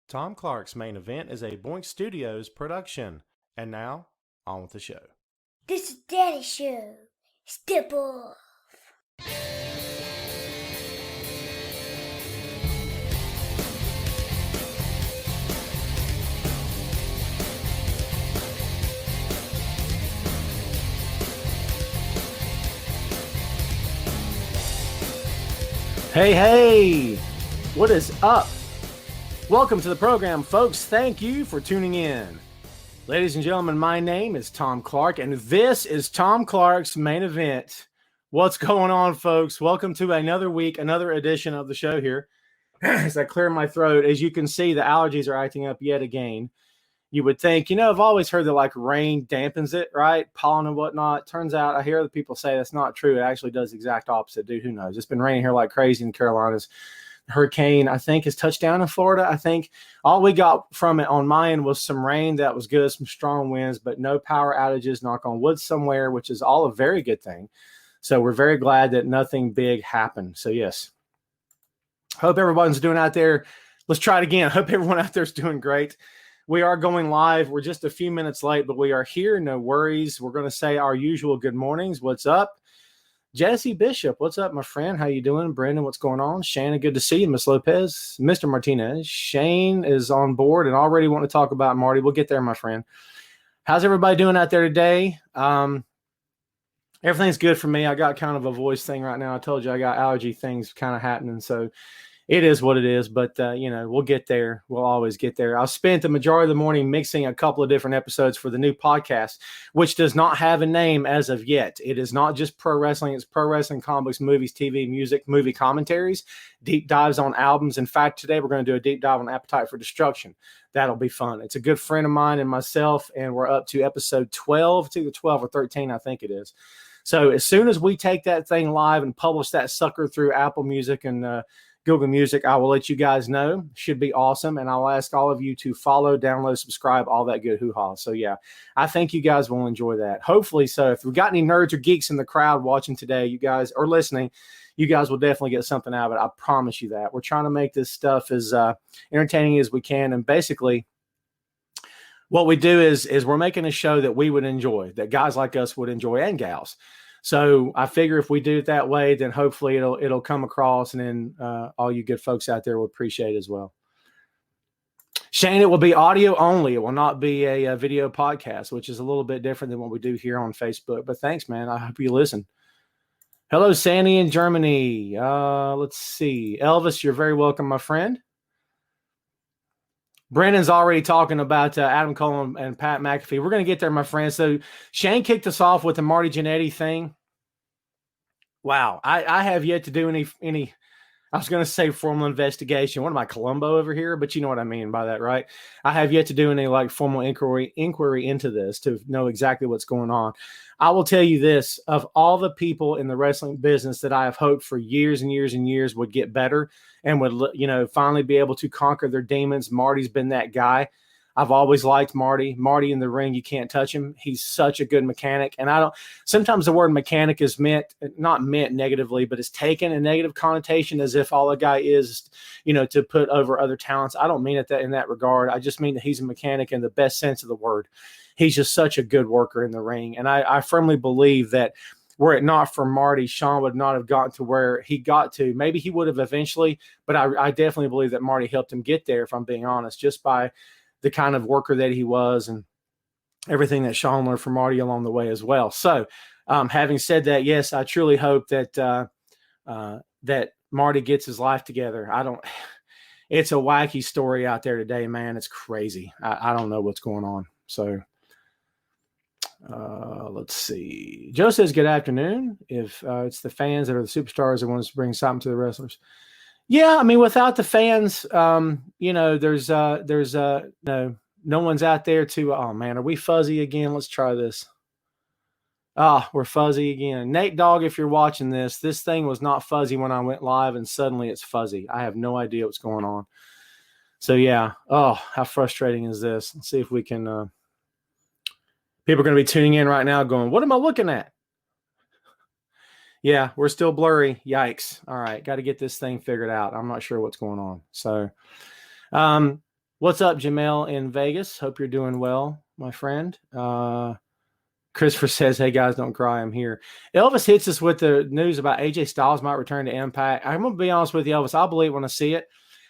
Tom Clark's Main Event is a Boink Studios production. And now, on with the show. This is Daddy Show. Step off. Hey, what is up? Welcome to the program, folks. Thank you for tuning in. Ladies and gentlemen, my name is Tom Clark, and this is Tom Clark's Main Event. What's going on, folks? Welcome to another week, another edition of the show here. As I clear my throat, as you can see, the allergies are acting up yet again. You would think, I've always heard that like rain dampens it, right? Pollen and whatnot. Turns out I hear other people say that's not true. It actually does the exact opposite. Dude, who knows? It's been raining here like crazy in the Carolinas. Hurricane, I think, has touched down in Florida. I think all we got from it on my end was some rain that was good, some strong winds, but no power outages, knock on wood somewhere, which is all a very good thing. So we're very glad that nothing big happened. So yes, hope everyone's doing out there. Let's try it again. Hope everyone out there is doing great. We are going live. We're just a few minutes late, but we are here. No worries. We're going to say our usual good mornings. What's up? Jesse Bishop, what's up, my friend? How you doing? Brandon, what's going on? Shannon, good to see you. Miss Lopez, Mr. Martinez. Shane is on board and already want to talk about Marty. We'll get there, my friend. How's everybody doing out there today? Everything's good for me. I got kind of a voice thing right now. I told you I got allergy things kind of happening, so it is what it is, but, we'll get there. We'll always get there. I spent the majority of the morning mixing a couple of different episodes for the new podcast, which does not have a name as of yet. It is not just pro wrestling. It's pro wrestling, comics, movies, TV, music, movie commentaries, deep dives on albums. In fact, today we're going to do a deep dive on Appetite for Destruction. That'll be fun. It's a good friend of mine and myself, and we're up to episode 12, to the 12 or 13, I think it is. So as soon as we take that thing live and publish that sucker through Apple Music and Google Music, I will let you guys know. Should be awesome. And I'll ask all of you to follow, download, subscribe, all that good hoo-ha. So yeah, I think you guys will enjoy that. Hopefully so. If we've got any nerds or geeks in the crowd watching today, you guys are listening, you guys will definitely get something out of it. I promise you that. We're trying to make this stuff as entertaining as we can. And basically what we do is we're making a show that we would enjoy, that guys like us would enjoy, and gals. So I figure if we do it that way, then hopefully it'll come across, and then all you good folks out there will appreciate it as well. Shane, it will be audio only. It will not be a video podcast, which is a little bit different than what we do here on Facebook. But thanks, man. I hope you listen. Hello, Sandy in Germany. Let's see. Elvis, you're very welcome, my friend. Brandon's already talking about Adam Cole and Pat McAfee. We're going to get there, my friend. So Shane kicked us off with the Marty Jannetty thing. Wow. I have yet to do any, I was going to say formal investigation. What am I, Columbo over here? But you know what I mean by that, right? I have yet to do any like formal inquiry into this to know exactly what's going on. I will tell you this, of all the people in the wrestling business that I have hoped for years and years and years would get better and would, finally be able to conquer their demons, Marty's been that guy. I've always liked Marty. Marty in the ring, you can't touch him. He's such a good mechanic. And sometimes the word mechanic is not meant negatively, but it's taken a negative connotation as if all a guy is, to put over other talents. I don't mean it in that regard. I just mean that he's a mechanic in the best sense of the word. He's just such a good worker in the ring. And I firmly believe that were it not for Marty, Sean would not have gotten to where he got to. Maybe he would have eventually, but I definitely believe that Marty helped him get there, if I'm being honest, just by the kind of worker that he was and everything that Sean learned from Marty along the way as well. So having said that, yes, I truly hope that that Marty gets his life together. It's a wacky story out there today, man. It's crazy. I don't know what's going on. So let's see. Joe says, good afternoon. If it's the fans that are the superstars that want to bring something to the wrestlers. Yeah, I mean, without the fans, there's no one's out there to, oh man, are we fuzzy again? Let's try this. We're fuzzy again. Nate Dogg, if you're watching this thing was not fuzzy when I went live, and suddenly it's fuzzy. I have no idea what's going on. So yeah. Oh, how frustrating is this? Let's see if we can, people are going to be tuning in right now going, what am I looking at? Yeah, we're still blurry. Yikes. All right. Got to get this thing figured out. I'm not sure what's going on. So What's up, Jamel in Vegas? Hope you're doing well, my friend. Christopher says, hey, guys, don't cry. I'm here. Elvis hits us with the news about AJ Styles might return to Impact. I'm going to be honest with you, Elvis. I'll believe when I see it.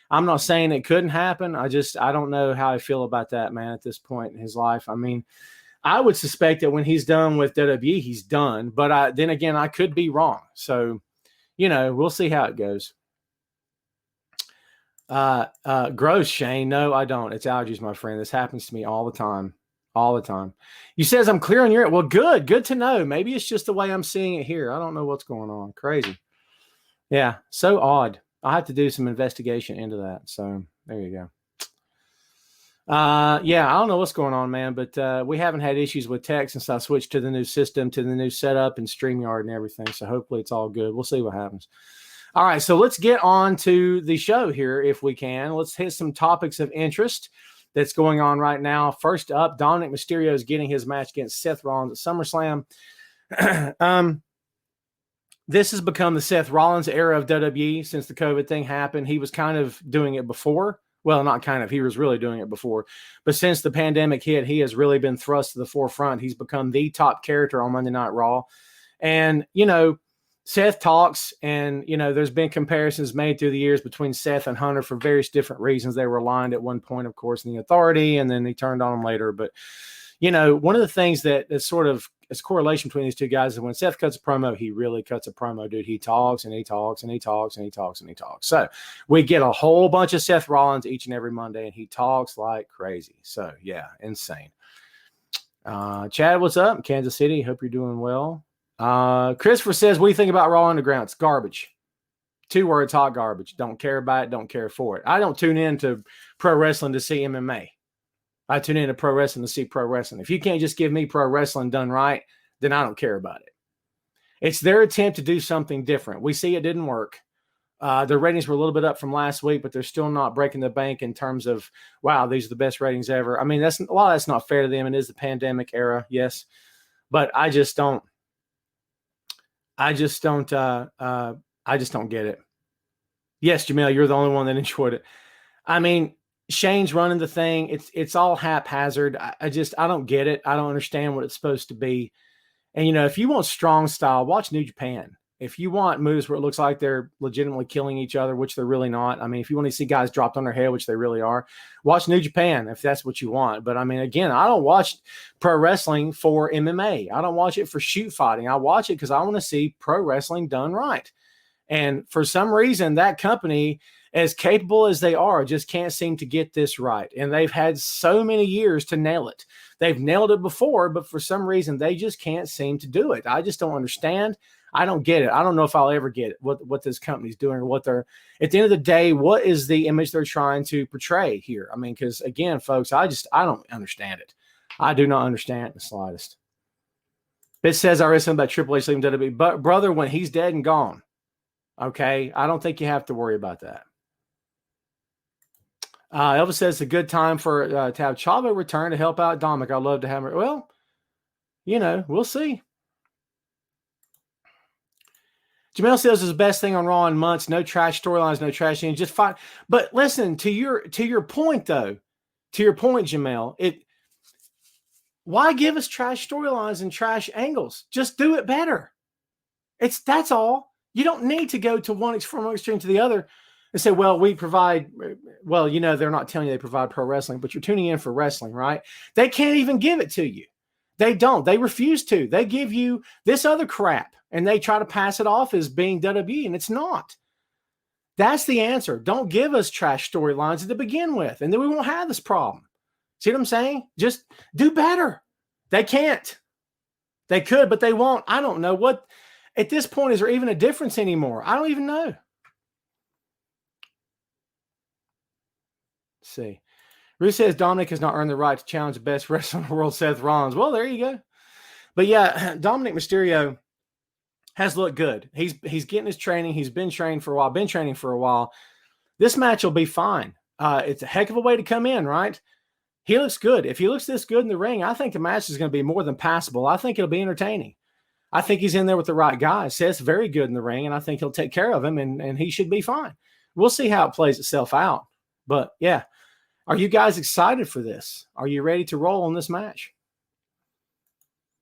I'm not saying it couldn't happen. I don't know how I feel about that, man, at this point in his life. I mean, I would suspect that when he's done with WWE, he's done. But then again, I could be wrong. So, we'll see how it goes. Gross, Shane. No, I don't. It's allergies, my friend. This happens to me all the time. All the time. You says I'm clear on your. Well, good to know. Maybe it's just the way I'm seeing it here. I don't know what's going on. Crazy. Yeah, so odd. I have to do some investigation into that. So there you go. Yeah, I don't know what's going on, man, but we haven't had issues with tech since I switched to the new system, to the new setup and StreamYard and everything. So hopefully it's all good. We'll see what happens. All right, so let's get on to the show here if we can. Let's hit some topics of interest that's going on right now. First up, Dominic Mysterio is getting his match against Seth Rollins at SummerSlam. This has become the Seth Rollins era of WWE since the COVID thing happened. He was kind of doing it before. Well, not kind of. He was really doing it before. But since the pandemic hit, he has really been thrust to the forefront. He's become the top character on Monday Night Raw. And, Seth talks, and, there's been comparisons made through the years between Seth and Hunter for various different reasons. They were aligned at one point, of course, in the Authority, and then he turned on them later. But, one of the things that is sort of is correlation between these two guys is when Seth cuts a promo, he really cuts a promo, dude. He talks and he talks and he talks and he talks and he talks. So we get a whole bunch of Seth Rollins each and every Monday, and he talks like crazy. So, yeah, insane. Chad, what's up? Kansas City, hope you're doing well. Christopher says, what do you think about Raw Underground? It's garbage. 2 words, hot garbage. Don't care about it. Don't care for it. I don't tune in to pro wrestling to see MMA. I tune in to pro wrestling to see pro wrestling. If you can't just give me pro wrestling done right, then I don't care about it. It's their attempt to do something different. We see it didn't work. Their ratings were a little bit up from last week, but they're still not breaking the bank in terms of, wow, these are the best ratings ever. I mean, that's not fair to them. It is the pandemic era, yes. But I just don't get it. Yes, Jamel, you're the only one that enjoyed it. I mean, Shane's running the thing. It's all haphazard. I don't get it. I don't understand what it's supposed to be. And, if you want strong style, watch New Japan. If you want moves where it looks like they're legitimately killing each other, which they're really not. I mean, if you want to see guys dropped on their head, which they really are, watch New Japan if that's what you want. But, I mean, again, I don't watch pro wrestling for MMA. I don't watch it for shoot fighting. I watch it because I want to see pro wrestling done right. And for some reason, that company, as capable as they are, just can't seem to get this right. And they've had so many years to nail it. They've nailed it before, but for some reason, they just can't seem to do it. I just don't understand. I don't get it. I don't know if I'll ever get it, what this company's doing or what they're – at the end of the day, what is the image they're trying to portray here? I mean, because, again, folks, I don't understand it. I do not understand it in the slightest. It says I read something about Triple H leaving WWE. But, brother, when he's dead and gone, okay, I don't think you have to worry about that. Elvis says it's a good time for to have Chavo return to help out Dominic. I'd love to have him. Well, we'll see. Jamel says it's the best thing on Raw in months. No trash storylines, no trash endings. Just fine. But listen, to your point though, Jamel, why give us trash storylines and trash angles? Just do it better. That's all. You don't need to go from one extreme to the other and say, well, we provide, they're not telling you they provide pro wrestling, but you're tuning in for wrestling, right? They can't even give it to you. They don't. They refuse to. They give you this other crap, and they try to pass it off as being WWE, and it's not. That's the answer. Don't give us trash storylines to begin with, and then we won't have this problem. See what I'm saying? Just do better. They can't. They could, but they won't. I don't know what. At this point, is there even a difference anymore? I don't even know. Let's see. Ruth says Dominic has not earned the right to challenge the best wrestler in the world, Seth Rollins. Well, there you go. But yeah, Dominic Mysterio has looked good. He's getting his training. He's been training for a while. This match will be fine. It's a heck of a way to come in, right? He looks good. If he looks this good in the ring, I think the match is going to be more than passable. I think it'll be entertaining. I think he's in there with the right guy. Seth's very good in the ring, and I think he'll take care of him, and he should be fine. We'll see how it plays itself out. But, yeah. Are you guys excited for this? Are you ready to roll on this match?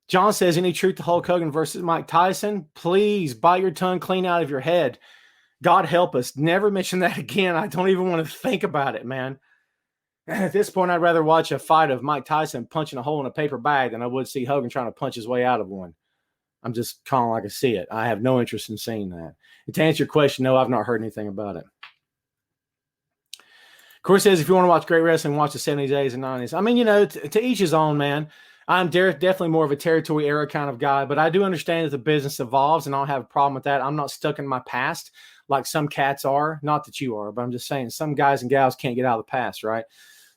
John says, any truth to Hulk Hogan versus Mike Tyson? Please bite your tongue clean out of your head. God help us. Never mention that again. I don't even want to think about it, man. At this point, I'd rather watch a fight of Mike Tyson punching a hole in a paper bag than I would see Hogan trying to punch his way out of one. I'm just calling like I see it. I have no interest in seeing that. And to answer your question, no, I've not heard anything about it. Corey says, if you want to watch great wrestling, watch the 70s, 80s, and 90s. I mean, to each his own, man. I'm definitely more of a territory era kind of guy, but I do understand that the business evolves, and I don't have a problem with that. I'm not stuck in my past like some cats are. Not that you are, but I'm just saying some guys and gals can't get out of the past, right?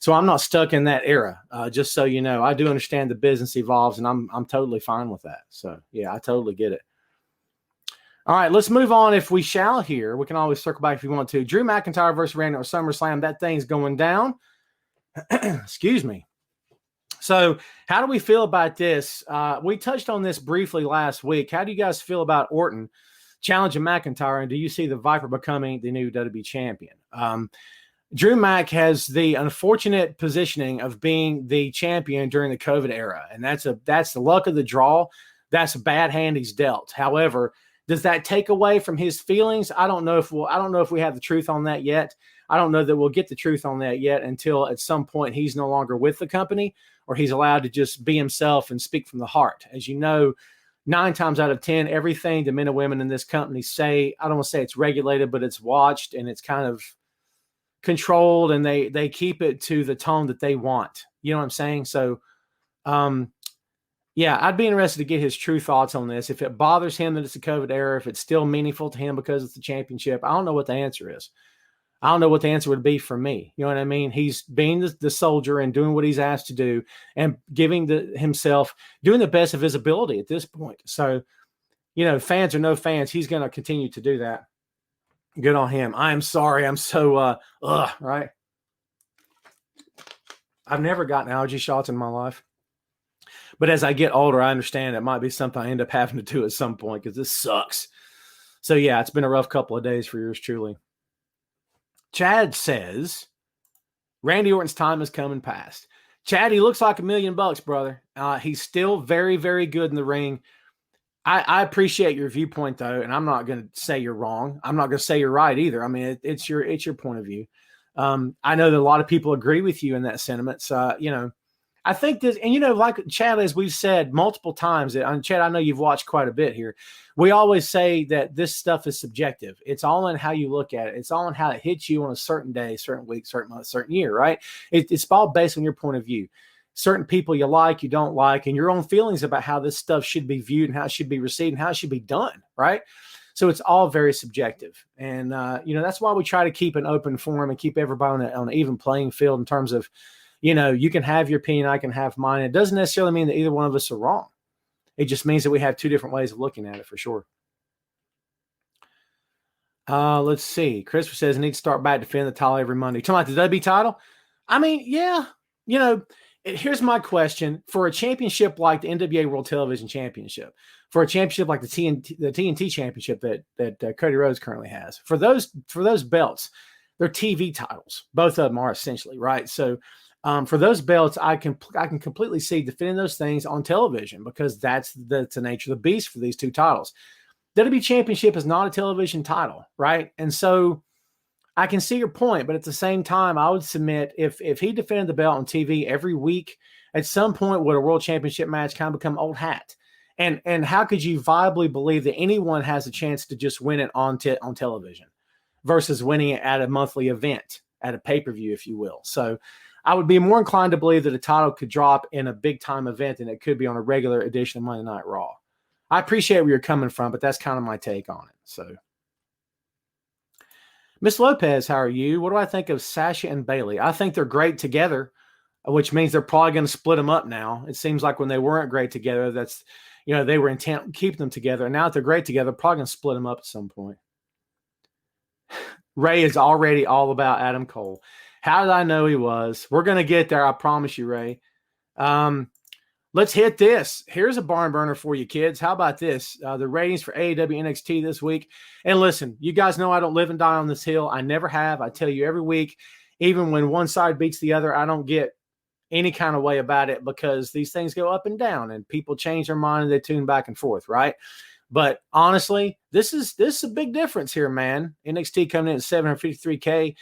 So I'm not stuck in that era, just so you know. I do understand the business evolves, and I'm totally fine with that. So, yeah, I totally get it. All right, let's move on if we shall here. We can always circle back if you want to. Drew McIntyre versus Randy Orton SummerSlam. That thing's going down. Excuse me. So how do we feel about this? We touched on this briefly last week. How do you guys feel about Orton challenging McIntyre, and do you see the Viper becoming the new WWE champion? Drew Mac has the unfortunate positioning of being the champion during the COVID era, and that's the luck of the draw. That's a bad hand he's dealt. However, does that take away from his feelings? I don't know if we have the truth on that yet. I don't know that we'll get the truth on that yet until at some point he's no longer with the company, or he's allowed to just be himself and speak from the heart. As you know, 9 times out of 10, everything the men and women in this company say, I don't want to say it's regulated, but it's watched and it's kind of controlled, and they keep it to the tone that they want. You know what I'm saying? So, yeah, I'd be interested to get his true thoughts on this. If it bothers him that it's a COVID era, if it's still meaningful to him because it's the championship, I don't know what the answer is. I don't know what the answer would be for me. You know what I mean? He's being the soldier and doing what he's asked to do and giving himself, doing the best of his ability at this point. So, fans or no fans, he's going to continue to do that. Good on him. I'm sorry. I'm so, right? I've never gotten allergy shots in my life. But as I get older, I understand it might be something I end up having to do at some point because this sucks. So, yeah, it's been a rough couple of days for yours truly. Chad says, Randy Orton's time has come and passed. Chad, he looks like $1 million, brother. He's still very, very good in the ring. I appreciate your viewpoint, though, and I'm not going to say you're wrong. I'm not going to say you're right either. I mean, it's your point of view. I know that a lot of people agree with you in that sentiment. So, I think this, and like Chad, as we've said multiple times, and Chad, I know you've watched quite a bit here. We always say that this stuff is subjective. It's all in how you look at it. It's all in how it hits you on a certain day, certain week, certain month, certain year, right? It's all based on your point of view. Certain people you like, you don't like, and your own feelings about how this stuff should be viewed and how it should be received and how it should be done, right? So it's all very subjective. And, that's why we try to keep an open forum and keep everybody on an even playing field in terms of, you can have your opinion, I can have mine. It doesn't necessarily mean that either one of us are wrong. It just means that we have two different ways of looking at it for sure. Let's see. Christopher says, I need to start back defending the title every Monday. Talking about the WWE title? I mean, yeah. Here's my question. For a championship like the NWA World Television Championship, for a championship like the TNT Championship that Cody Rhodes currently has, for those belts, they're TV titles. Both of them are essentially, right? So for those belts, I can completely see defending those things on television because that's the nature of the beast for these two titles. WWE Championship is not a television title, right? And so I can see your point, but at the same time, I would submit if he defended the belt on TV every week, at some point would a world championship match kind of become old hat? And how could you viably believe that anyone has a chance to just win it on television versus winning it at a monthly event, at a pay-per-view, if you will? So I would be more inclined to believe that a title could drop in a big-time event than it could be on a regular edition of Monday Night Raw. I appreciate where you're coming from, but that's kind of my take on it. So, Miss Lopez, how are you? What do I think of Sasha and Bayley? I think they're great together, which means they're probably going to split them up now. It seems like when they weren't great together, they were intent on keeping them together. And now that they're great together, probably going to split them up at some point. Ray is already all about Adam Cole. How did I know he was? We're going to get there. I promise you, Ray. Let's hit this. Here's a barn burner for you, kids. How about this? The ratings for AEW NXT this week. And listen, you guys know I don't live and die on this hill. I never have. I tell you every week, even when one side beats the other, I don't get any kind of way about it because these things go up and down and people change their mind and they tune back and forth, right? But honestly, this is a big difference here, man. NXT coming in at 753K,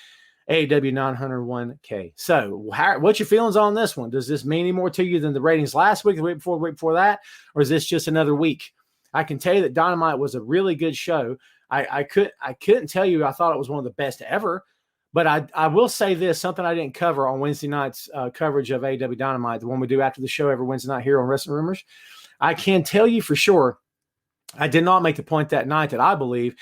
AEW 901K. So what's your feelings on this one? Does this mean any more to you than the ratings last week, the week before that? Or is this just another week? I can tell you that Dynamite was a really good show. I couldn't tell you I thought it was one of the best ever, but I will say this, something I didn't cover on Wednesday night's coverage of AEW Dynamite, the one we do after the show every Wednesday night here on Wrestling Rumors. I can tell you for sure, I did not make the point that night that I believe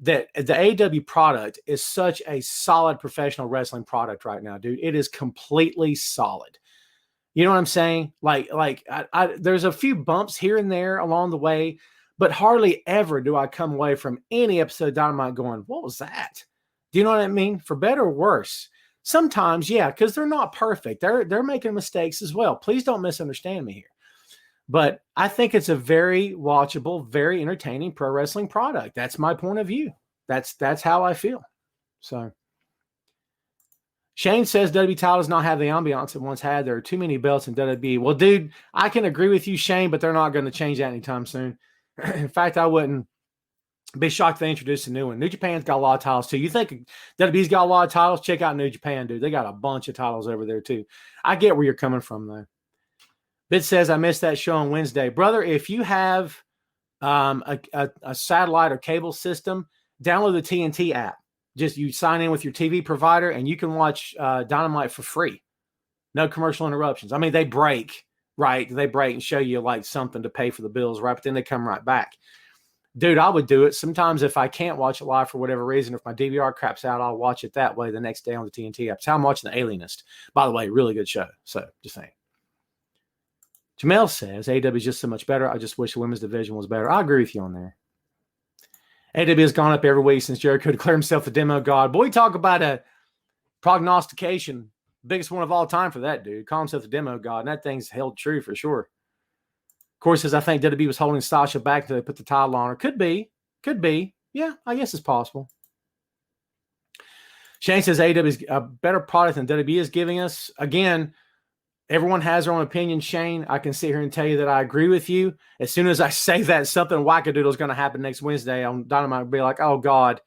that the AEW product is such a solid professional wrestling product right now, dude. It is completely solid. You know what I'm saying? There's a few bumps here and there along the way, but hardly ever do I come away from any episode of Dynamite going, what was that? Do you know what I mean? For better or worse. Sometimes, yeah, because they're not perfect. They're making mistakes as well. Please don't misunderstand me here. But I think it's a very watchable, very entertaining pro wrestling product. That's my point of view. That's how I feel. So Shane says WWE title does not have the ambiance it once had. There are too many belts in WWE. Well, dude, I can agree with you, Shane, but they're not going to change that anytime soon. In fact, I wouldn't be shocked if they introduced a new one. New Japan's got a lot of titles too. You think WWE's got a lot of titles? Check out New Japan, dude. They got a bunch of titles over there too. I get where you're coming from, though. Bit says, I missed that show on Wednesday. Brother, if you have a satellite or cable system, download the TNT app. Just you sign in with your TV provider and you can watch Dynamite for free. No commercial interruptions. I mean, they break, right? They break and show you like something to pay for the bills, right? But then they come right back. Dude, I would do it. Sometimes if I can't watch it live for whatever reason, if my DVR craps out, I'll watch it that way the next day on the TNT app. That's how I'm watching The Alienist. By the way, really good show. So just saying. Jamel says, AEW is just so much better. I just wish the women's division was better. I agree with you on there. AEW has gone up every week since Jericho declared himself the demo god. Boy, talk about a prognostication. Biggest one of all time for that dude. Call himself the demo god. And that thing's held true for sure. Of course, says, I think WWE was holding Sasha back until they put the title on her. Could be. Yeah, I guess it's possible. Shane says AEW is a better product than WWE is giving us. Again, everyone has their own opinion, Shane. I can sit here and tell you that I agree with you. As soon as I say that, something wackadoodle is going to happen next Wednesday on Dynamite. I'll be like, oh, God.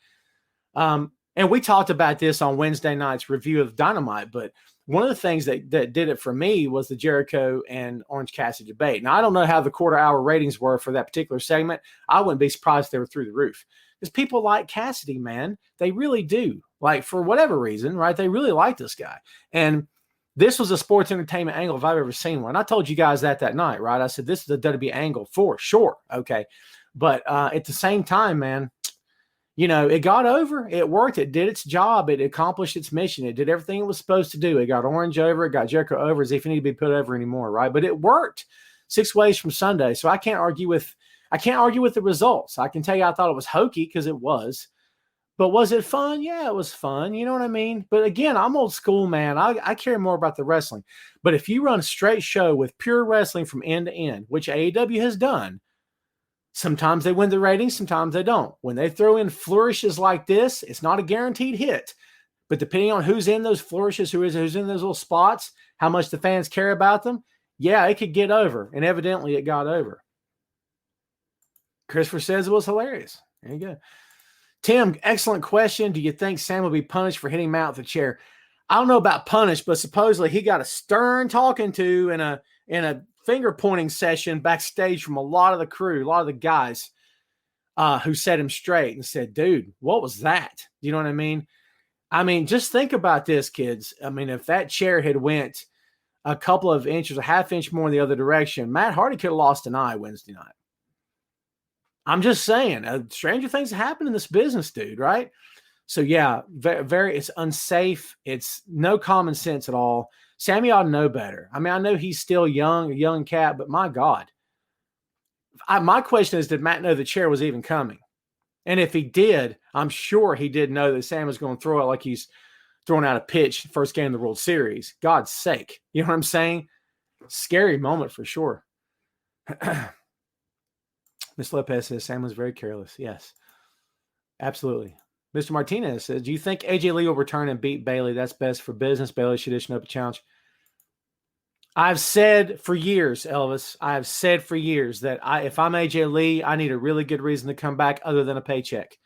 And we talked about this on Wednesday night's review of Dynamite, but one of the things that did it for me was the Jericho and Orange Cassidy debate. Now, I don't know how the quarter-hour ratings were for that particular segment. I wouldn't be surprised if they were through the roof. Because people like Cassidy, man. They really do. Like, for whatever reason, right? They really like this guy. And this was a sports entertainment angle if I've ever seen one. I told you guys that night, right? I said, this is a WWE angle for sure. Okay. But at the same time, man, you know, it got over. It worked. It did its job. It accomplished its mission. It did everything it was supposed to do. It got Orange over. It got Jericho over as if he needed to be put over anymore, right? But it worked 6 ways from Sunday. So I can't argue with the results. I can tell you I thought it was hokey because it was. But was it fun? Yeah, it was fun. You know what I mean? But again, I'm old school, man. I care more about the wrestling. But if you run a straight show with pure wrestling from end to end, which AEW has done, sometimes they win the ratings, sometimes they don't. When they throw in flourishes like this, it's not a guaranteed hit. But depending on who's in those flourishes, who's in those little spots, how much the fans care about them, yeah, it could get over. And evidently it got over. Christopher says it was hilarious. There you go. Tim, excellent question. Do you think Sam will be punished for hitting Matt with a chair? I don't know about punished, but supposedly he got a stern talking to in a finger pointing session backstage from a lot of the crew, a lot of the guys who set him straight and said, dude, what was that? You know what I mean? I mean, just think about this, kids. I mean, if that chair had went a couple of inches, a half inch more in the other direction, Matt Hardy could have lost an eye Wednesday night. I'm just saying, stranger things happen in this business, dude, right? So, yeah, very, it's unsafe. It's no common sense at all. Sammy ought to know better. I mean, I know he's still young, a young cat, but my God. My question is, did Matt know the chair was even coming? And if he did, I'm sure he did know that Sam was going to throw it like he's throwing out a pitch first game of the World Series. God's sake. You know what I'm saying? Scary moment for sure. Miss Lopez says Sam was very careless. Yes, absolutely. Mr. Martinez says, do you think AJ Lee will return and beat Bailey? That's best for business. Bailey should issue an open challenge. I've said for years, Elvis, I have said for years that if I'm AJ Lee, I need a really good reason to come back other than a paycheck.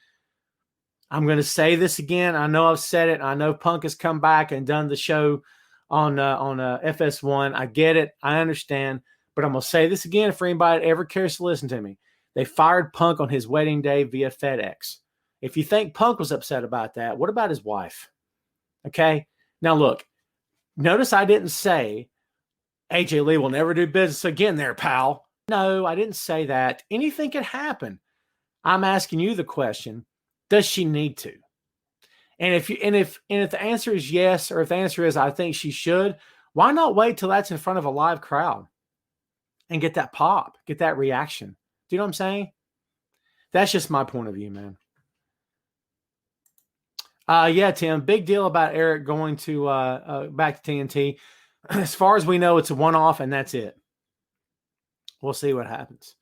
I'm going to say this again. I know I've said it. I know Punk has come back and done the show on FS1. I get it. I understand. But I'm going to say this again for anybody that ever cares to listen to me. They fired Punk on his wedding day via FedEx. If you think Punk was upset about that, what about his wife? Okay? Now, look, notice I didn't say AJ Lee will never do business again there, pal. No, I didn't say that. Anything could happen. I'm asking you the question, does she need to? And if the answer is yes, or if the answer is I think she should, why not wait till that's in front of a live crowd and get that pop, get that reaction? Do you know what I'm saying? That's just my point of view, man. Yeah, Tim, big deal about Eric going to back to TNT. As far as we know, it's a one-off, and that's it. We'll see what happens.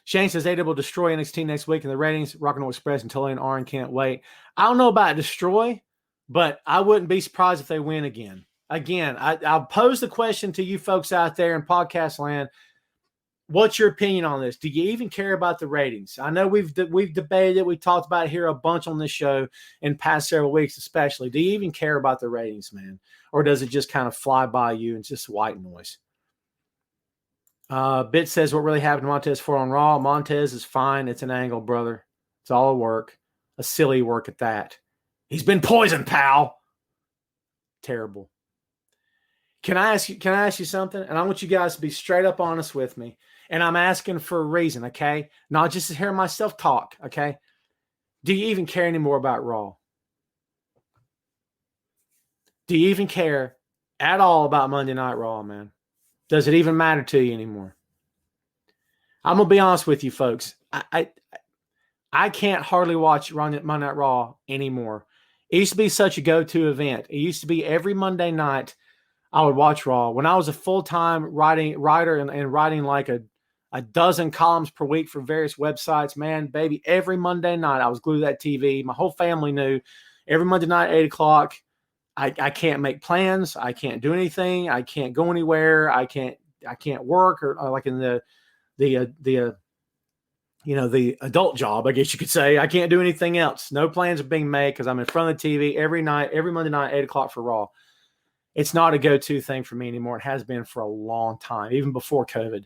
Shane says AEW will destroy NXT next week in the ratings. Rock and Roll Express and Tully and Arn can't wait. I don't know about destroy, but I wouldn't be surprised if they win again. Again, I'll pose the question to you folks out there in podcast land. What's your opinion on this? Do you even care about the ratings? I know we've debated it. We talked about it here a bunch on this show in past several weeks, especially. Do you even care about the ratings, man? Or does it just kind of fly by you and just white noise? Bit says what really happened to Montez for on Raw. Montez is fine. It's an angle, brother. It's all a work. A silly work at that. He's been poisoned, pal. Terrible. Can I ask you something? And I want you guys to be straight up honest with me. And I'm asking for a reason, okay? Not just to hear myself talk, okay? Do you even care anymore about Raw? Do you even care at all about Monday Night Raw, man? Does it even matter to you anymore? I'm going to be honest with you, folks. I can't hardly watch Monday Night Raw anymore. It used to be such a go-to event. It used to be every Monday night I would watch Raw. When I was a full-time writer and writing like a dozen columns per week for various websites, man, baby, every Monday night I was glued to that TV. My whole family knew every Monday night, 8 o'clock, I can't make plans. I can't do anything. I can't go anywhere. I can't work or like in the adult job, I guess you could say. I can't do anything else. No plans are being made because I'm in front of the TV every Monday night, 8 o'clock for Raw. It's not a go-to thing for me anymore. It has been for a long time, even before COVID.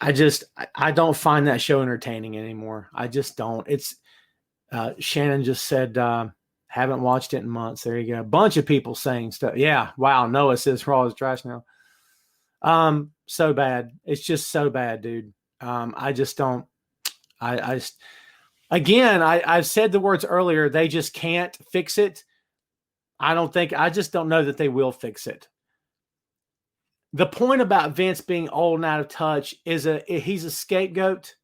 I don't find that show entertaining anymore. I just don't. It's Shannon just said, haven't watched it in months. There you go. A bunch of people saying stuff. Yeah. Wow. Noah says Raw is trash now. So bad. It's just so bad, dude. I just don't. I've said the words earlier. They just can't fix it. I just don't know that they will fix it. The point about Vince being old and out of touch is he's a scapegoat,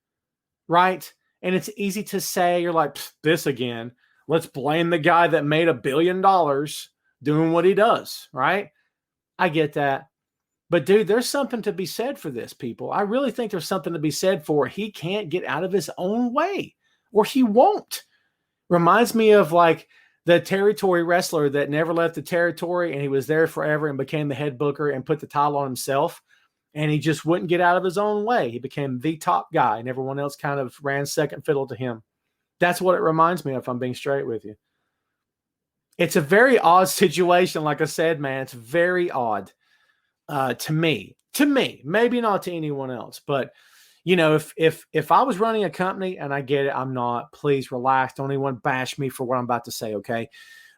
right? And it's easy to say, you're like, this again. Let's blame the guy that made $1 billion doing what he does, right? I get that. But, dude, there's something to be said for this, people. I really think there's something to be said for he can't get out of his own way, or he won't. Reminds me of, like, the territory wrestler that never left the territory, and he was there forever and became the head booker and put the title on himself, and he just wouldn't get out of his own way. He became the top guy, and everyone else kind of ran second fiddle to him. That's what it reminds me of, if I'm being straight with you. It's a very odd situation, like I said, man. It's very odd to me. To me, maybe not to anyone else, but you know, if I was running a company, and I get it, I'm not, please relax. Don't anyone bash me for what I'm about to say, okay?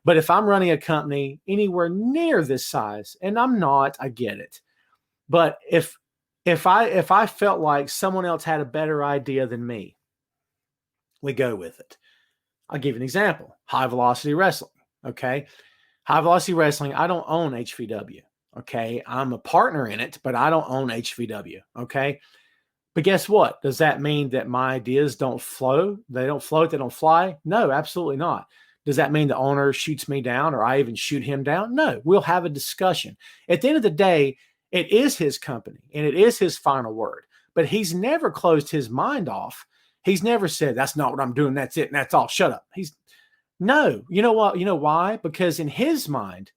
But if I'm running a company anywhere near this size, and I'm not, I get it. But if I felt like someone else had a better idea than me, we go with it. I'll give you an example. High Velocity Wrestling, okay? High Velocity Wrestling, I don't own HVW, okay? I'm a partner in it, but I don't own HVW, okay? But guess what? Does that mean that my ideas don't flow? They don't float, they don't fly? No, absolutely not. Does that mean the owner shoots me down or I even shoot him down? No, we'll have a discussion. At the end of the day, it is his company and it is his final word. But he's never closed his mind off. He's never said, that's not what I'm doing. That's it. And that's all. Shut up. No. You know what? You know why? Because in his mind,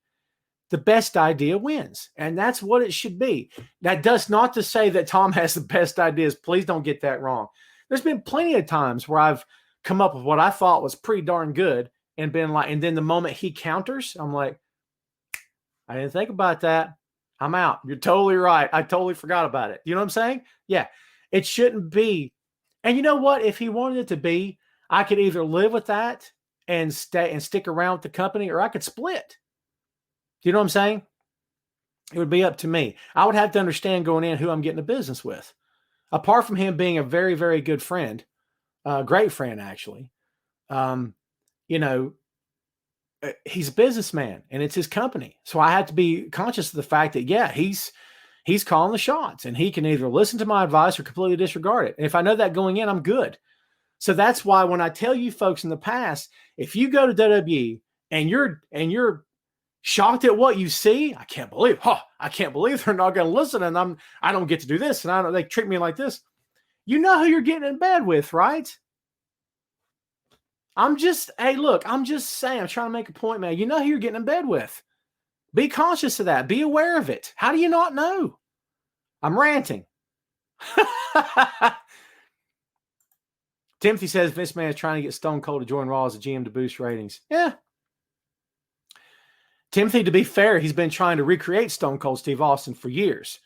the best idea wins. And that's what it should be. That does not to say that Tom has the best ideas. Please don't get that wrong. There's been plenty of times where I've come up with what I thought was pretty darn good and been like, and then the moment he counters, I'm like, I didn't think about that. I'm out. You're totally right. I totally forgot about it. You know what I'm saying? Yeah. It shouldn't be. And you know what? If he wanted it to be, I could either live with that and stay and stick around with the company, or I could split. Do you know what I'm saying? It would be up to me. I would have to understand going in who I'm getting a business with. Apart from him being a very, very good friend, great friend, actually, you know, he's a businessman and it's his company. So I have to be conscious of the fact that, yeah, he's calling the shots and he can either listen to my advice or completely disregard it. And if I know that going in, I'm good. So that's why when I tell you folks in the past, if you go to WWE and you're shocked at what you see, I can't believe they're not going to listen, and I don't get to do this, and they treat me like this. You know who you're getting in bed with, right? I'm just saying, I'm trying to make a point, man. You know who you're getting in bed with. Be conscious of that. Be aware of it. How do you not know? I'm ranting. Timothy says Vince McMahon is trying to get Stone Cold to join Raw as a GM to boost ratings. Yeah. Timothy, to be fair, he's been trying to recreate Stone Cold Steve Austin for years.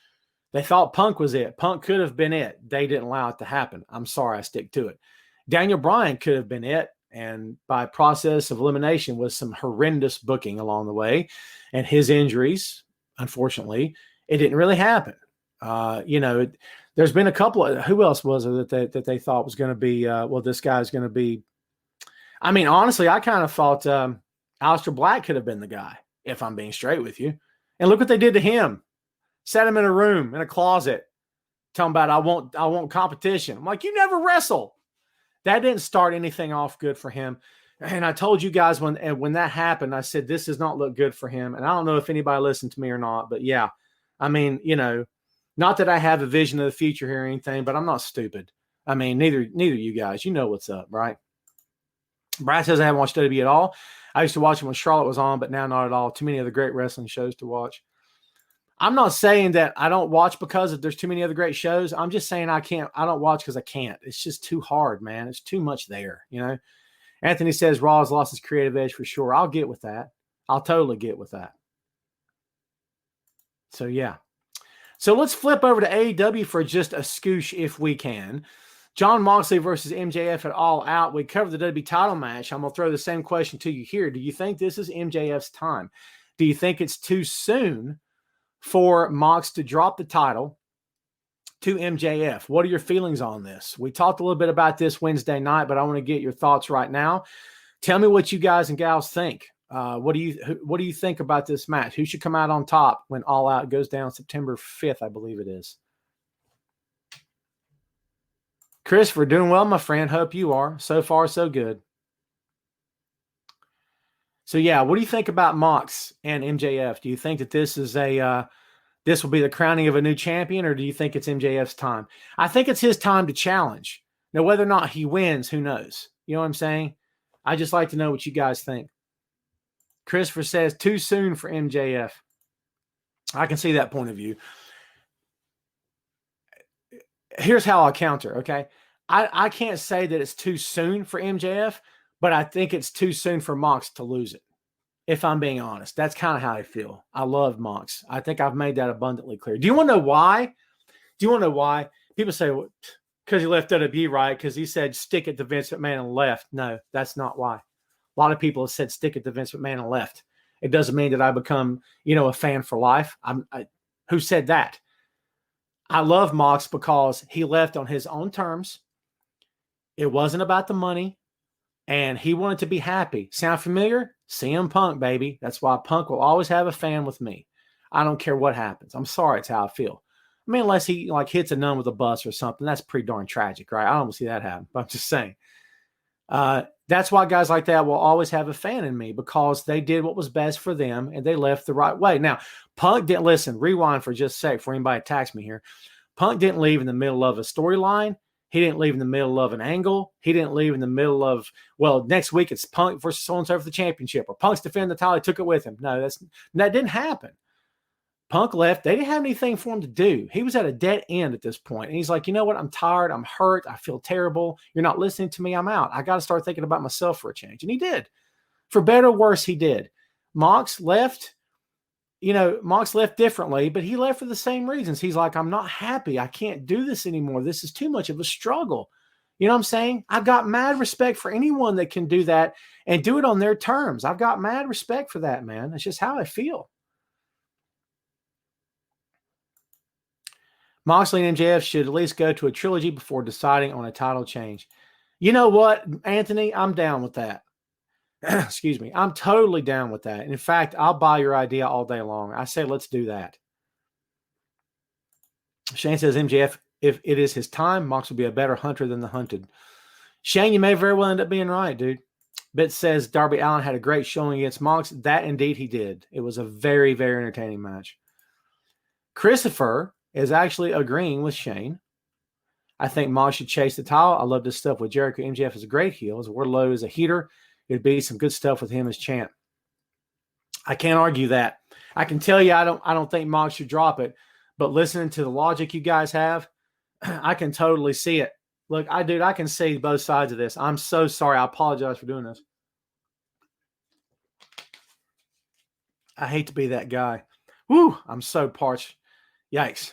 They thought Punk was it. Punk could have been it. They didn't allow it to happen. I'm sorry, I stick to it. Daniel Bryan could have been it, and by process of elimination with some horrendous booking along the way and his injuries, unfortunately, it didn't really happen. There's been a couple of, who else was it that they thought was going to be, this guy's going to be, I mean, honestly, I kind of thought Aleister Black could have been the guy, if I'm being straight with you. And look what they did to him. Set him in a room, in a closet, talking about, I want competition. I'm like, you never wrestle. That didn't start anything off good for him. And I told you guys when that happened, I said, this does not look good for him. And I don't know if anybody listened to me or not, but yeah, I mean, not that I have a vision of the future here or anything, but I'm not stupid. I mean, neither you guys, you know what's up, right? Brad says I haven't watched WWE at all. I used to watch it when Charlotte was on, but now not at all. Too many other great wrestling shows to watch. I'm not saying that I don't watch because there's too many other great shows. I'm just saying I don't watch because I can't. It's just too hard, man. It's too much there, Anthony says Raw has lost its creative edge for sure. I'll get with that. I'll totally get with that. So, yeah. So let's flip over to AEW for just a scoosh if we can. Jon Moxley versus MJF at All Out. We covered the WWE title match. I'm going to throw the same question to you here. Do you think this is MJF's time? Do you think it's too soon for Mox to drop the title to MJF? What are your feelings on this? We talked a little bit about this Wednesday night, but I want to get your thoughts right now. Tell me what you guys and gals think. What do you think about this match? Who should come out on top when All Out goes down September 5th, I believe it is? Christopher, doing well, my friend. Hope you are. So far, so good. So, yeah, what do you think about Mox and MJF? Do you think that this is this will be the crowning of a new champion, or do you think it's MJF's time? I think it's his time to challenge. Now, whether or not he wins, who knows? You know what I'm saying? I just like to know what you guys think. Christopher says, too soon for MJF. I can see that point of view. Here's how I'll counter, okay? I can't say that it's too soon for MJF, but I think it's too soon for Mox to lose it, if I'm being honest. That's kind of how I feel. I love Mox. I think I've made that abundantly clear. Do you want to know why? People say, well, because he left WWE, right? Because he said, stick it to Vince McMahon and left. No, that's not why. A lot of people have said, stick it to Vince McMahon and left. It doesn't mean that I become, a fan for life. Who said that? I love Mox because he left on his own terms. It wasn't about the money, and he wanted to be happy. Sound familiar? CM Punk, baby. That's why Punk will always have a fan with me. I don't care what happens. I'm sorry, it's how I feel. I mean, unless he hits a nun with a bus or something, that's pretty darn tragic, right? I don't see that happen, but I'm just saying. That's why guys like that will always have a fan in me, because they did what was best for them and they left the right way. Now, Punk didn't rewind for just a sec before anybody attacks me here. Punk didn't leave in the middle of a storyline. He didn't leave in the middle of an angle. He didn't leave in the middle of, well, next week it's Punk versus so-and-so for the championship, or Punk's defending the title. He took it with him. No, that didn't happen. Punk left. They didn't have anything for him to do. He was at a dead end at this point. And he's like, you know what? I'm tired. I'm hurt. I feel terrible. You're not listening to me. I'm out. I got to start thinking about myself for a change. And he did. For better or worse, he did. Mox left. Mox left differently, but he left for the same reasons. He's like, I'm not happy. I can't do this anymore. This is too much of a struggle. You know what I'm saying? I've got mad respect for anyone that can do that and do it on their terms. I've got mad respect for that, man. It's just how I feel. Moxley and MJF should at least go to a trilogy before deciding on a title change. You know what, Anthony? I'm down with that. Excuse me. I'm totally down with that. And in fact, I'll buy your idea all day long. I say, let's do that. Shane says, MJF, if it is his time, Mox will be a better hunter than the hunted. Shane, you may very well end up being right, dude. Bit says Darby Allin had a great showing against Mox. That indeed he did. It was a very, very entertaining match. Christopher is actually agreeing with Shane. I think Mox should chase the title. I love this stuff with Jericho. MJF is a great heel. As Wardlow is a heater. It'd be some good stuff with him as champ. I can't argue that. I can tell you I don't think Mox should drop it. But listening to the logic you guys have, I can totally see it. Look, I can see both sides of this. I'm so sorry. I apologize for doing this. I hate to be that guy. Woo, I'm so parched. Yikes.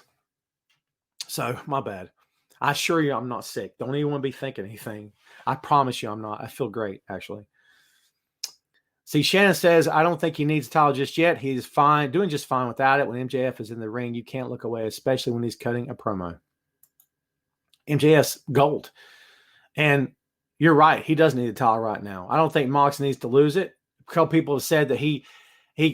So, my bad. I assure you I'm not sick. Don't even want to be thinking anything. I promise you I'm not. I feel great, actually. See, Shannon says, I don't think he needs a title just yet. He's fine, doing just fine without it. When MJF is in the ring, you can't look away, especially when he's cutting a promo. MJF's gold. And you're right. He does need a title right now. I don't think Mox needs to lose it. A couple people have said that he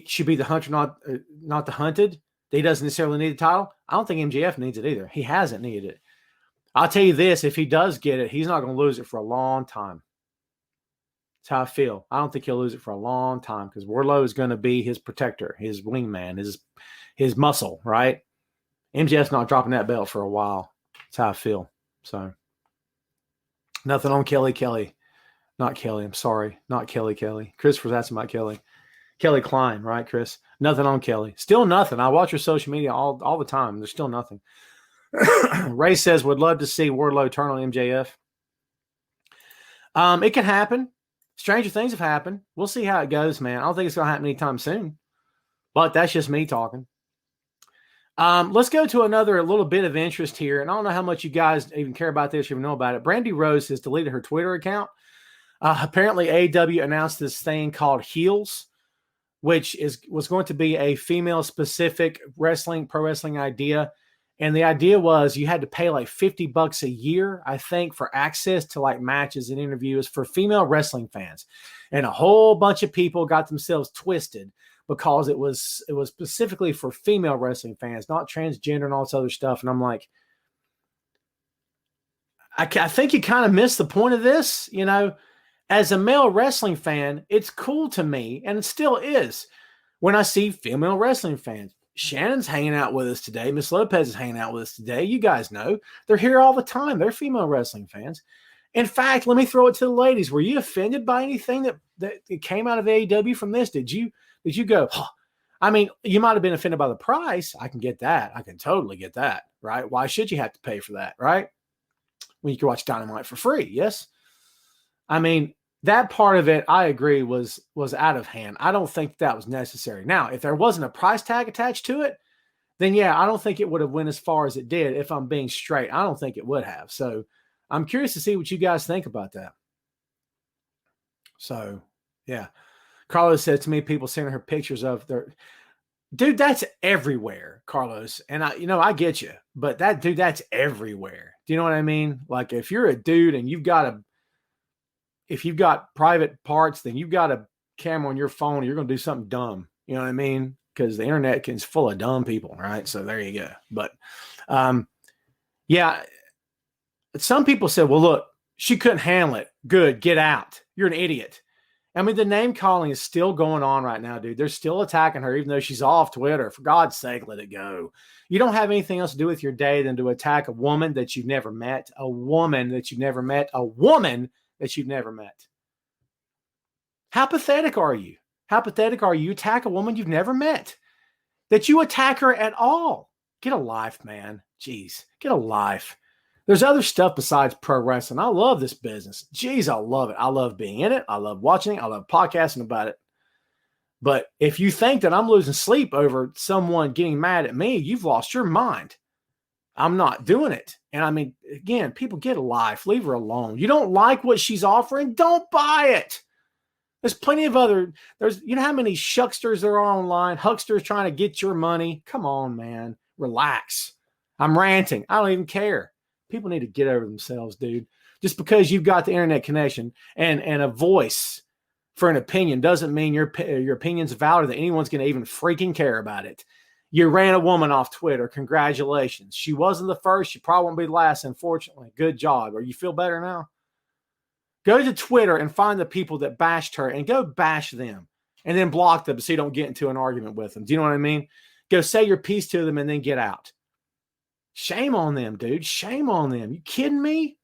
should be the hunter, not the hunted. That he doesn't necessarily need a title. I don't think MJF needs it either. He hasn't needed it. I'll tell you this, if he does get it, he's not going to lose it for a long time. That's how I feel. I don't think he'll lose it for a long time because Wardlow is going to be his protector, his wingman, his muscle, right? MJF's not dropping that belt for a while. That's how I feel. So, nothing on Kelly. Not Kelly. I'm sorry. Not Kelly. Chris was asking about Kelly. Kelly Klein, right, Chris? Nothing on Kelly. Still nothing. I watch your social media all the time. There's still nothing. Ray says, would love to see Wardlow turn on MJF. It can happen. Stranger things have happened. We'll see how it goes, man. I don't think it's going to happen anytime soon. But that's just me talking. Let's go to another little bit of interest here. And I don't know how much you guys even care about this or even know about it. Brandy Rose has deleted her Twitter account. Apparently, AEW announced this thing called Heels, which was going to be a female-specific pro wrestling idea. And the idea was you had to pay like $50 a year, I think, for access to like matches and interviews for female wrestling fans. And a whole bunch of people got themselves twisted because it was specifically for female wrestling fans, not transgender and all this other stuff. And I'm like, I think you kind of missed the point of this. You know, as a male wrestling fan, it's cool to me, and it still is, when I see female wrestling fans. Shannon's hanging out with us today. Miss Lopez is hanging out with us today. You guys know they're here all the time. They're female wrestling fans. In fact, let me throw it to the ladies. Were you offended by anything that came out of AEW from this? Did you go, huh? I mean, you might have been offended by the price. I can get that. I can totally get that, right? Why should you have to pay for that, right? When you can watch Dynamite for free, yes? I mean, that part of it, I agree, was out of hand. I don't think that was necessary. Now, if there wasn't a price tag attached to it, then yeah, I don't think it would have went as far as it did. If I'm being straight, I don't think it would have. So I'm curious to see what you guys think about that. So, yeah. Carlos said to me, people sending her pictures of their dude. That's everywhere, Carlos. And I get you, but that's everywhere. Do you know what I mean? Like if you're a dude and if you've got private parts, then you've got a camera on your phone. You're going to do something dumb. You know what I mean? Because the internet is full of dumb people, right? So there you go. But yeah, some people said, well, look, she couldn't handle it. Good, get out. You're an idiot. I mean, the name calling is still going on right now, dude. They're still attacking her, even though she's off Twitter. For God's sake, let it go. You don't have anything else to do with your day than to attack a woman that you've never met, a woman that you've never met, a woman that you've never met. How pathetic are you? How pathetic are you? You attack a woman you've never met, that you attack her at all. Get a life, man. Jeez, get a life. There's other stuff besides pro wrestling. I love this business. Jeez, I love it. I love being in it. I love watching it. I love podcasting about it. But if you think that I'm losing sleep over someone getting mad at me, you've lost your mind. I'm not doing it. And I mean, again, people, get a life. Leave her alone. You don't like what she's offering? Don't buy it. There's plenty of you know how many shucksters there are online, hucksters trying to get your money? Come on, man. Relax. I'm ranting. I don't even care. People need to get over themselves, dude. Just because you've got the internet connection and a voice for an opinion doesn't mean your opinion's valid, that anyone's going to even freaking care about it. You ran a woman off Twitter. Congratulations. She wasn't the first. She probably won't be the last, unfortunately. Good job. Or you feel better now? Go to Twitter and find the people that bashed her and go bash them and then block them so you don't get into an argument with them. Do you know what I mean? Go say your piece to them and then get out. Shame on them, dude. Shame on them. You kidding me?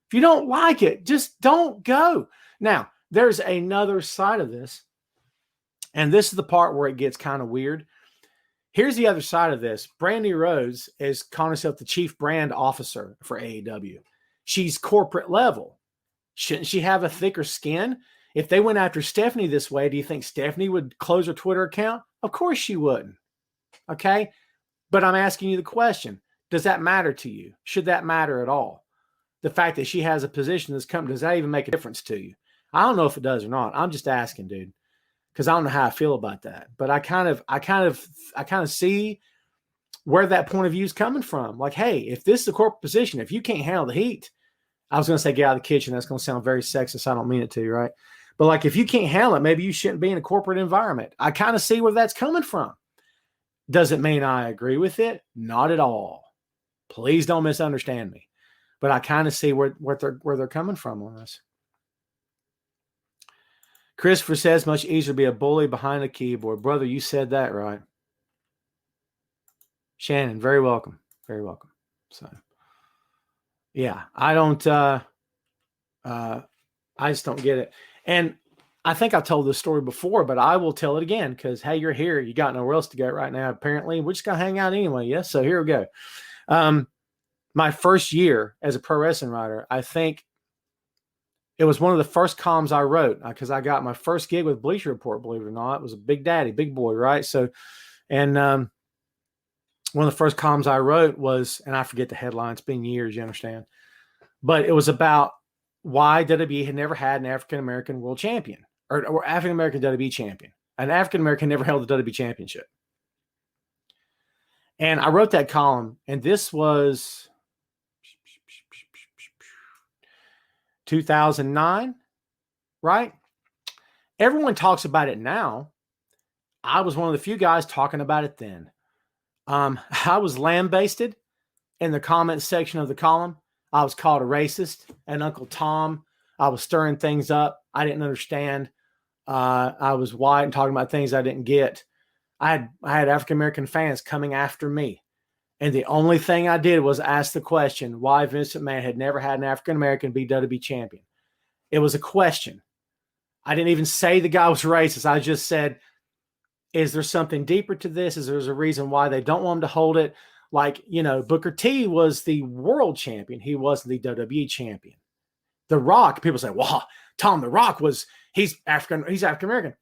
If you don't like it, just don't go. Now, there's another side of this, and this is the part where it gets kind of weird. Here's the other side of this. Brandy Rose is calling herself the chief brand officer for AEW. She's corporate level. Shouldn't she have a thicker skin? If they went after Stephanie this way, do you think Stephanie would close her Twitter account? Of course she wouldn't. Okay? But I'm asking you the question. Does that matter to you? Should that matter at all? The fact that she has a position in this company, does that even make a difference to you? I don't know if it does or not. I'm just asking, dude, because I don't know how I feel about that. But I kind of see where that point of view is coming from. Like, hey, if this is a corporate position, if you can't handle the heat, I was going to say get out of the kitchen. That's going to sound very sexist. I don't mean it to, right? But like, if you can't handle it, maybe you shouldn't be in a corporate environment. I kind of see where that's coming from. Does it mean I agree with it? Not at all. Please don't misunderstand me. But I kind of see where they're coming from on this. Christopher says, much easier to be a bully behind a keyboard. Brother, you said that right. Shannon, very welcome. Very welcome. So, yeah, I just don't get it. And I think I've told this story before, but I will tell it again because, hey, you're here. You got nowhere else to go right now, apparently. We're just going to hang out anyway, yes? So here we go. My first year as a pro wrestling writer, I think it was one of the first columns I wrote because I got my first gig with Bleacher Report, believe it or not. It was a big daddy, big boy, right? So, and one of the first columns I wrote was, and I forget the headline, it's been years, you understand? But it was about why WWE had never had an African-American world champion or African-American WWE champion. An African-American never held the WWE championship. And I wrote that column, and this was 2009, right? Everyone talks about it now. I was one of the few guys talking about it then. I was lambasted in the comments section of the column. I was called a racist and Uncle Tom. I was stirring things up. I didn't understand. I was white and talking about things I didn't get. I had African-American fans coming after me. And the only thing I did was ask the question why Vince McMahon had never had an African-American be WWE champion. It was a question. I didn't even say the guy was racist. I just said, is there something deeper to this? Is there a reason why they don't want him to hold it? Like, you know, Booker T was the world champion. He wasn't the WWE champion. The Rock, people say, well, Tom, The Rock he's African-American.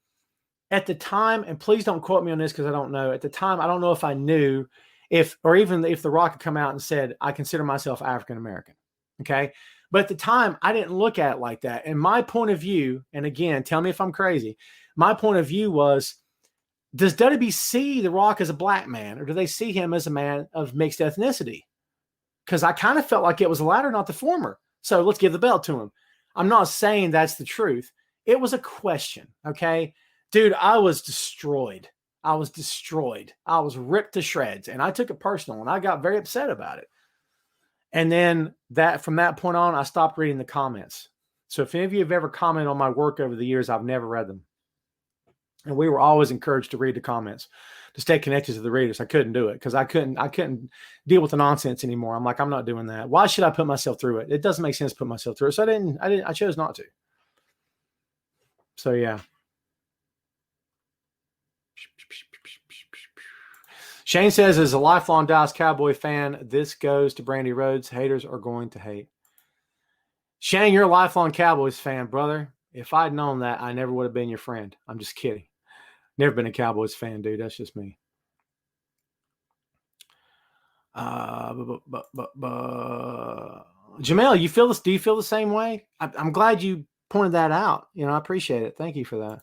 At the time, and please don't quote me on this because I don't know. At the time, I don't know if I knew even if The Rock had come out and said, I consider myself African-American. Okay. But at the time, I didn't look at it like that. And my point of view, and again, tell me if I'm crazy. My point of view was, does WWE see The Rock as a black man, or do they see him as a man of mixed ethnicity? Because I kind of felt like it was the latter, not the former. So let's give the belt to him. I'm not saying that's the truth. It was a question. Okay. Dude, I was destroyed. I was ripped to shreds, and I took it personal, and I got very upset about it. And then from that point on, I stopped reading the comments So if any of you have ever commented on my work over the years, I've never read them. And we were always encouraged to read the comments, to stay connected to the readers. I couldn't do it because I couldn't deal with the nonsense anymore. I'm like, I'm not doing that. Why should I put myself through it? It doesn't make sense to put myself through it. So I chose not to. So yeah. Shane says, as a lifelong Dallas Cowboy fan, this goes to Brandy Rhodes. Haters are going to hate. Shane, you're a lifelong Cowboys fan, brother. If I'd known that, I never would have been your friend. I'm just kidding. Never been a Cowboys fan, dude. That's just me. Jamel, you feel this? Do you feel the same way? I'm glad you pointed that out. You know, I appreciate it. Thank you for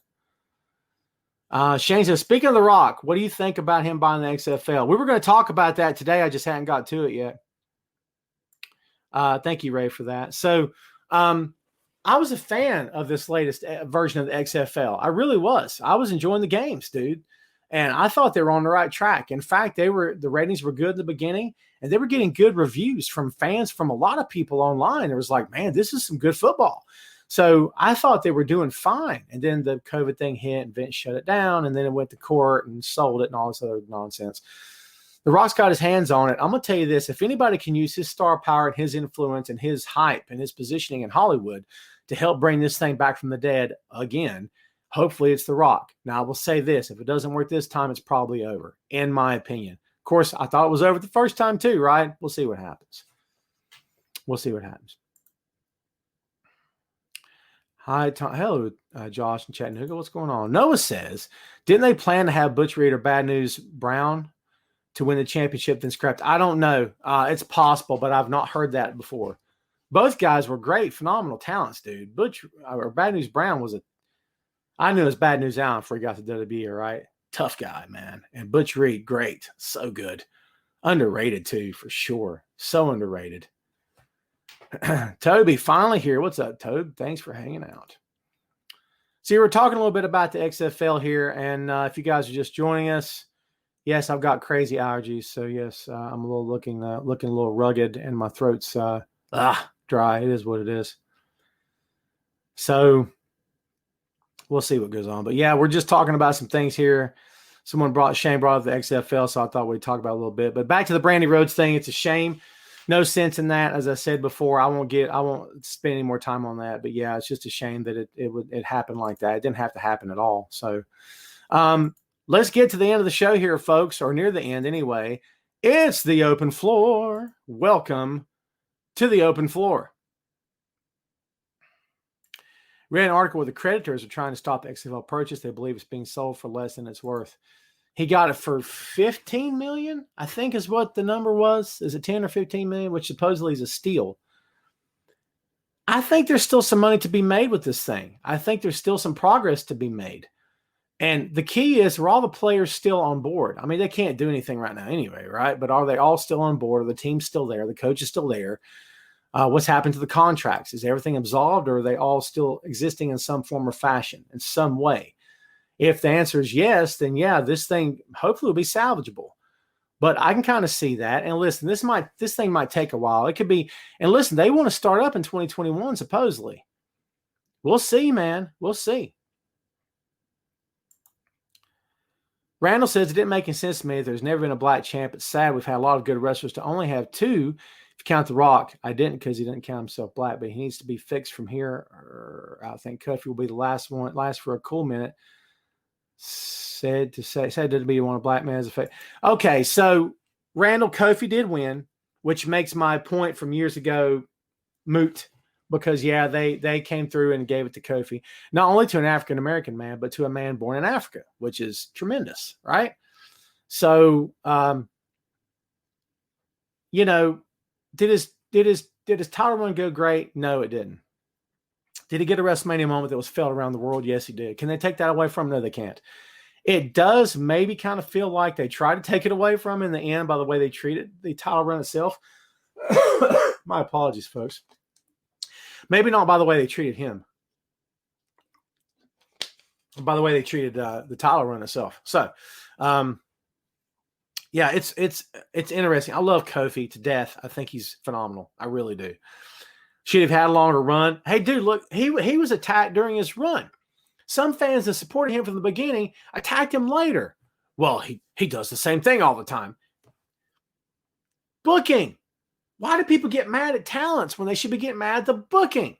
that. Shane says, speaking of The Rock, what do you think about him buying the XFL? We were going to talk about that today. I just hadn't got to it yet. Thank you, Ray, for that. So I was a fan of this latest version of the XFL. I really was. I was enjoying the games, dude. And I thought they were on the right track. In fact, the ratings were good in the beginning, and they were getting good reviews from fans, from a lot of people online. It was like, man, this is some good football. So I thought they were doing fine. And then the COVID thing hit and Vince shut it down. And then it went to court and sold it and all this other nonsense. The Rock's got his hands on it. I'm going to tell you this. If anybody can use his star power and his influence and his hype and his positioning in Hollywood to help bring this thing back from the dead again, hopefully it's The Rock. Now, I will say this. If it doesn't work this time, it's probably over, in my opinion. Of course, I thought it was over the first time too, right? We'll see what happens. We'll see what happens. Hi, Tom. Hello, Josh in Chattanooga. What's going on? Noah says, didn't they plan to have Butch Reed or Bad News Brown to win the championship then scrapped? I don't know. It's possible, but I've not heard that before. Both guys were great, phenomenal talents, dude. Butch or Bad News Brown I knew it was Bad News Allen before he got to WWE, right? Tough guy, man. And Butch Reed, great. So good. Underrated too, for sure. So underrated. Toby, finally here. What's up, Toby? Thanks for hanging out. See, we're talking a little bit about the XFL here, and if you guys are just joining us, yes, I've got crazy allergies, so yes, I'm a little looking a little rugged, and my throat's dry. It is what it is. So we'll see what goes on. But yeah, we're just talking about some things here. Shane brought up the XFL, so I thought we'd talk about it a little bit. But back to the Brandy Rhodes thing, it's a shame. No sense in that. As I said before, I won't spend any more time on that. But yeah, it's just a shame that it happened like that. It didn't have to happen at all. So let's get to the end of the show here, folks, or near the end anyway. It's the open floor. Welcome to the open floor. Read an article where the creditors are trying to stop the XFL purchase. They believe it's being sold for less than it's worth. He got it for $15 million, I think is what the number was. Is it 10 or 15 million, which supposedly is a steal. I think there's still some money to be made with this thing. I think there's still some progress to be made. And the key is, are all the players still on board? I mean, they can't do anything right now anyway, right? But are they all still on board? Are the team's still there? The coach is still there? What's happened to the contracts? Is everything absolved, or are they all still existing in some form or fashion, in some way? If the answer is yes, then yeah, this thing hopefully will be salvageable. But I can kind of see that. And listen, this thing might take a while. It could be. And listen, they want to start up in 2021, supposedly. We'll see, man. We'll see. Randall says, it didn't make any sense to me. There's never been a black champ. It's sad. We've had a lot of good wrestlers to only have two. If you count The Rock, I didn't because he didn't count himself black, but he needs to be fixed from here. Or I think Cuffy will be the last one. Last for a cool minute. Said to be one of black man's effect. Okay, so Randall, Kofi did win, which makes my point from years ago moot, because yeah, they came through and gave it to Kofi, not only to an African American man, but to a man born in Africa, which is tremendous, right? So, did his title run go great? No, it didn't. Did he get a WrestleMania moment that was felt around the world? Yes, he did. Can they take that away from him? No, they can't. It does maybe kind of feel like they tried to take it away from him in the end by the way they treated the title run itself. My apologies, folks. Maybe not by the way they treated him. By the way they treated the title run itself. So, yeah, it's interesting. I love Kofi to death. I think he's phenomenal. I really do. Should have had a longer run. Hey, dude, look, he was attacked during his run. Some fans that supported him from the beginning attacked him later. Well, he does the same thing all the time. Booking. Why do people get mad at talents when they should be getting mad at the booking?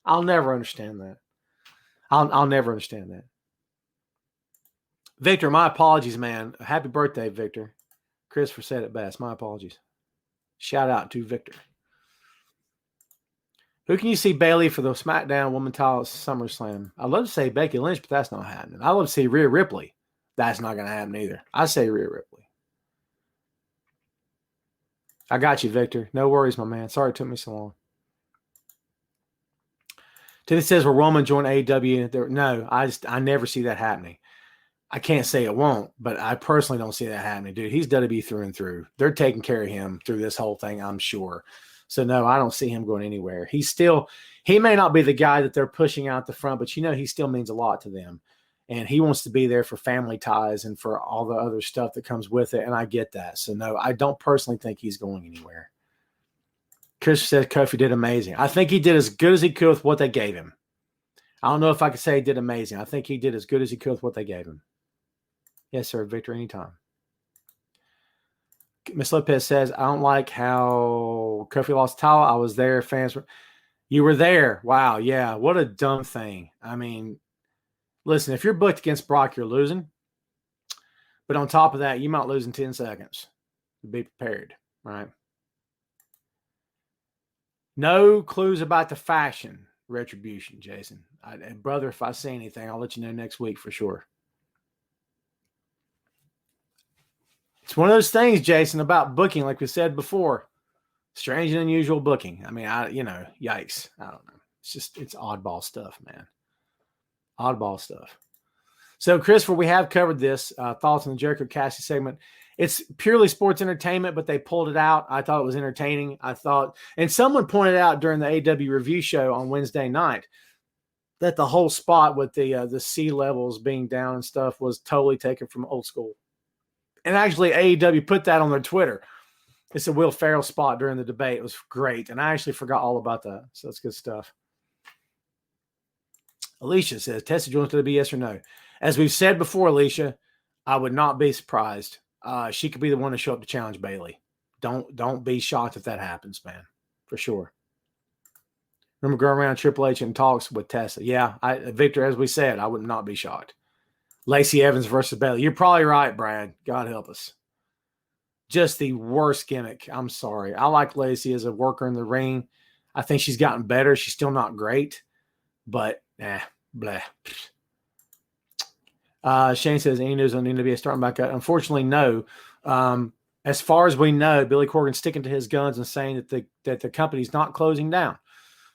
I'll never understand that. I'll never understand that. Victor, my apologies, man. Happy birthday, Victor. Christopher said it best. My apologies. Shout out to Victor. Who can you see Bailey for the SmackDown Woman title at SummerSlam? I'd love to say Becky Lynch, but that's not happening. I'd love to see Rhea Ripley. That's not going to happen either. I say Rhea Ripley. I got you, Victor. No worries, my man. Sorry it took me so long. Timothy says, will Roman join AEW? No, I never see that happening. I can't say it won't, but I personally don't see that happening, dude. He's WWE through and through. They're taking care of him through this whole thing, I'm sure. So, no, I don't see him going anywhere. He may not be the guy that they're pushing out the front, but, he still means a lot to them. And he wants to be there for family ties and for all the other stuff that comes with it, and I get that. So, no, I don't personally think he's going anywhere. Chris says Kofi did amazing. I think he did as good as he could with what they gave him. I don't know if I could say he did amazing. I think he did as good as he could with what they gave him. Yes, sir, Victor, anytime. Miss Lopez says, I don't like how Kofi lost the title. I was there. You were there. Wow, yeah. What a dumb thing. I mean, listen, if you're booked against Brock, you're losing. But on top of that, you might lose in 10 seconds. Be prepared, right? No clues about the fashion retribution, Jason. Brother, if I see anything, I'll let you know next week for sure. It's one of those things, Jason, about booking, like we said before. Strange and unusual booking. I mean, yikes. I don't know. It's oddball stuff, man. Oddball stuff. So, Christopher, we have covered this. Thoughts on the Jericho Cassidy segment. It's purely sports entertainment, but they pulled it out. I thought it was entertaining. And someone pointed out during the AEW review show on Wednesday night that the whole spot with the sea levels being down and stuff was totally taken from old school. And actually, AEW put that on their Twitter. It's a Will Ferrell spot during the debate. It was great. And I actually forgot all about that. So that's good stuff. Alicia says, Tessa joins to be yes or no. As we've said before, Alicia, I would not be surprised. She could be the one to show up to challenge Bailey. Don't be shocked if that happens, man. For sure. Remember going around Triple H and talks with Tessa. Yeah, Victor, as we said, I would not be shocked. Lacey Evans versus Bailey. You're probably right, Brad. God help us. Just the worst gimmick. I'm sorry. I like Lacey as a worker in the ring. I think she's gotten better. She's still not great, but blah. Shane says, any news on NWA starting back up? Unfortunately, no. As far as we know, Billy Corgan's sticking to his guns and saying that the company's not closing down.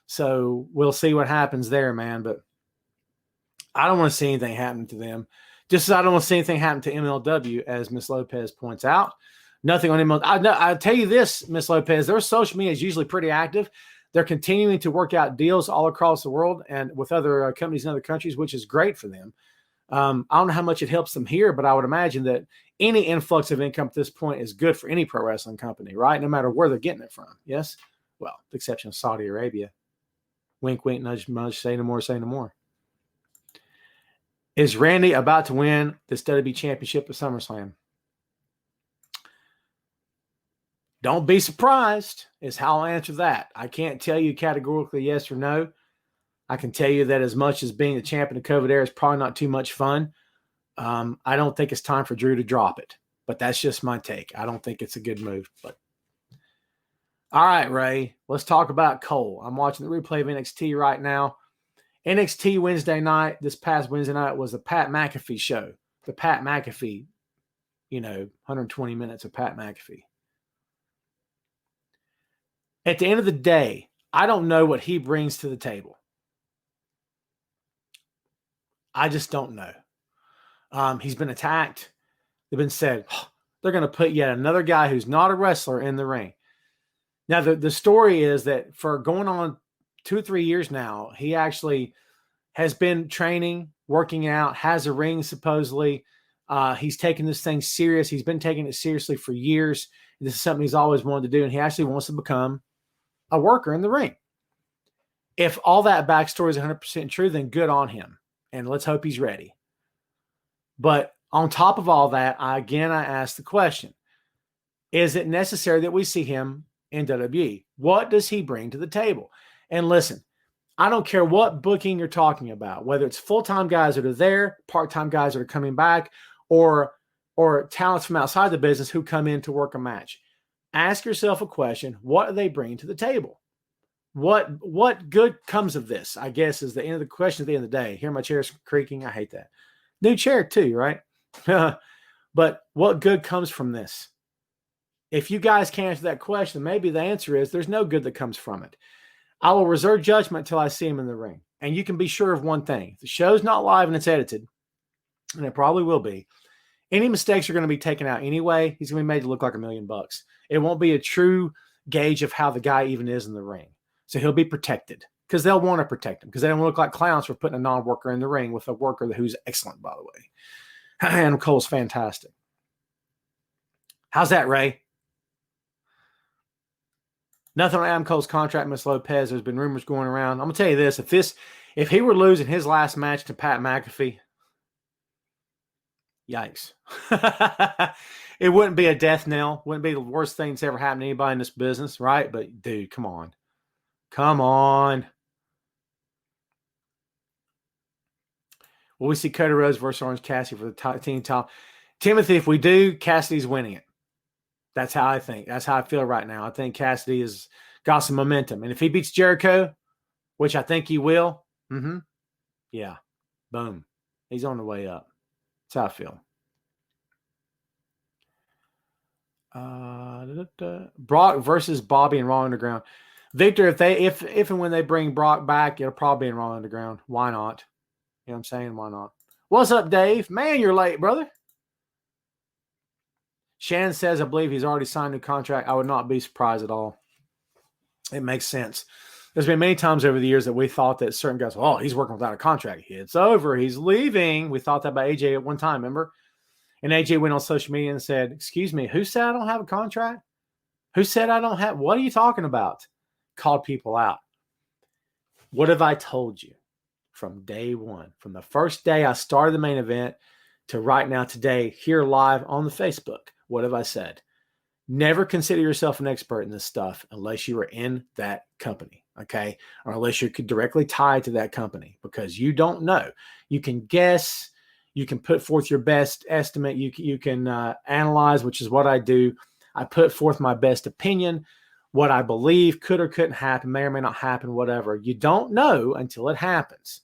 So we'll see what happens there, man. But I don't want to see anything happen to them. Just as I don't want to see anything happen to MLW, as Miss Lopez points out. Nothing on MLW. I'll tell you this, Miss Lopez, their social media is usually pretty active. They're continuing to work out deals all across the world and with other companies in other countries, which is great for them. I don't know how much it helps them here, but I would imagine that any influx of income at this point is good for any pro wrestling company, right? No matter where they're getting it from. Yes? Well, with the exception of Saudi Arabia. Wink, wink, nudge, nudge, say no more, say no more. Is Randy about to win this WWE Championship at SummerSlam? Don't be surprised is how I'll answer that. I can't tell you categorically yes or no. I can tell you that as much as being the champion of COVID era is probably not too much fun, I don't think it's time for Drew to drop it. But that's just my take. I don't think it's a good move. But all right, Ray, let's talk about Cole. I'm watching the replay of NXT right now. NXT Wednesday night, this past Wednesday night, was the Pat McAfee show. The Pat McAfee, 120 minutes of Pat McAfee. At the end of the day, I don't know what he brings to the table. I just don't know. He's been attacked. They've been said, they're going to put yet another guy who's not a wrestler in the ring. Now, the story is that for going on 2 or 3 years now, he actually has been training, working out, has a ring supposedly. He's taking this thing serious. He's been taking it seriously for years. This is something he's always wanted to do, and he actually wants to become a worker in the ring. If all that backstory is 100% true, then good on him. And let's hope he's ready. But on top of all that, I ask the question, is it necessary that we see him in WWE? What does he bring to the table? And listen, I don't care what booking you're talking about, whether it's full-time guys that are there, part-time guys that are coming back, or talents from outside the business who come in to work a match. Ask yourself a question, what do they bring to the table? What good comes of this, I guess, is the end of the question at the end of the day. Hear my chair's creaking? I hate that. New chair too, right? But what good comes from this? If you guys can't answer that question, maybe the answer is there's no good that comes from it. I will reserve judgment until I see him in the ring. And you can be sure of one thing. The show's not live and it's edited, and it probably will be. Any mistakes are going to be taken out anyway. He's going to be made to look like $1 million. It won't be a true gauge of how the guy even is in the ring. So he'll be protected because they'll want to protect him because they don't look like clowns for putting a non-worker in the ring with a worker who's excellent, by the way. Adam Cole's fantastic. How's that, Ray? Nothing on Adam Cole's contract, Miss Lopez. There's been rumors going around. I'm going to tell you this. If he were losing his last match to Pat McAfee, yikes. It wouldn't be a death knell. Wouldn't be the worst thing that's ever happened to anybody in this business, right? But, dude, come on. Come on. Will we see Cody Rhodes versus Orange Cassidy for the team title? Timothy, if we do, Cassidy's winning it. That's how I think. That's how I feel right now. I think Cassidy has got some momentum. And if he beats Jericho, which I think he will, yeah, boom. He's on the way up. That's how I feel. Brock versus Bobby and Raw Underground. Victor, if and when they bring Brock back, it'll probably be in Raw Underground. Why not? You know what I'm saying? Why not? What's up, Dave? Man, you're late, brother. Shannon says, I believe he's already signed a contract. I would not be surprised at all. It makes sense. There's been many times over the years that we thought that certain guys, oh, he's working without a contract. It's over. He's leaving. We thought that about AJ at one time, remember? And AJ went on social media and said, excuse me, who said I don't have a contract? Who said I don't have? What are you talking about? Called people out. What have I told you from day one? From the first day I started the main event to right now today, here live on the Facebook. What have I said? Never consider yourself an expert in this stuff unless you are in that company, okay? Or unless you're directly tied to that company, because you don't know. You can guess. You can put forth your best estimate. You can analyze, which is what I do. I put forth my best opinion, what I believe could or couldn't happen, may or may not happen, whatever. You don't know until it happens.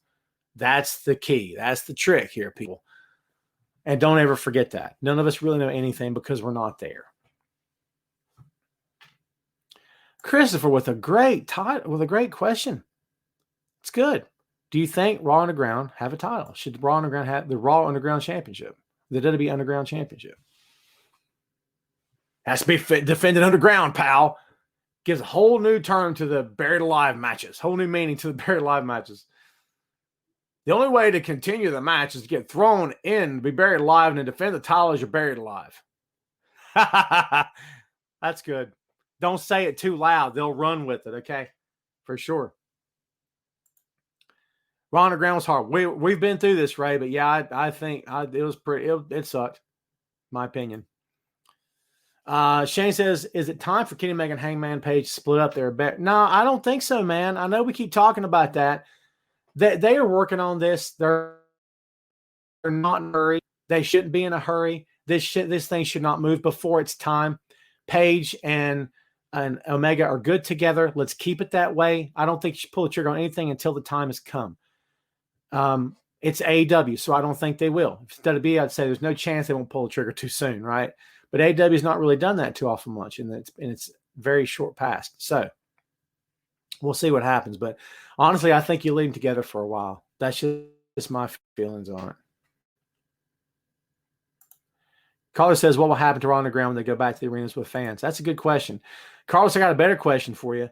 That's the key. That's the trick here, people. And don't ever forget that. None of us really know anything because we're not there. Christopher with a great title, with a great question. It's good. Do you think Raw Underground have a title? Should Raw Underground have the Raw Underground Championship? The WWE Underground Championship? Has to be defended underground, pal. Gives a whole new term to the buried alive matches. Whole new meaning to the buried alive matches. The only way to continue the match is to get thrown in, be buried alive, and then defend the title as you're buried alive. That's good. Don't say it too loud. They'll run with it, okay? For sure. Raw Underground was hard. We've been through this, Ray, but yeah, I think it was pretty. It sucked, my opinion. Shane says, is it time for Kenny Omega and Hangman Page to split up their bet? No, I don't think so, man. I know we keep talking about that. They are working on this. They're not in a hurry. They shouldn't be in a hurry. This thing should not move before it's time. Page and Omega are good together. Let's keep it that way. I don't think you should pull the trigger on anything until the time has come. It's AEW, so I don't think they will. Instead of B, I'd say there's no chance they won't pull the trigger too soon, right? But AEW has not really done that too often much, and it's very short past. So we'll see what happens. But honestly, I think you leave them together for a while. That's just my feelings on it. Carlos says, what will happen to Raw Underground when they go back to the arenas with fans? That's a good question. Carlos, I got a better question for you.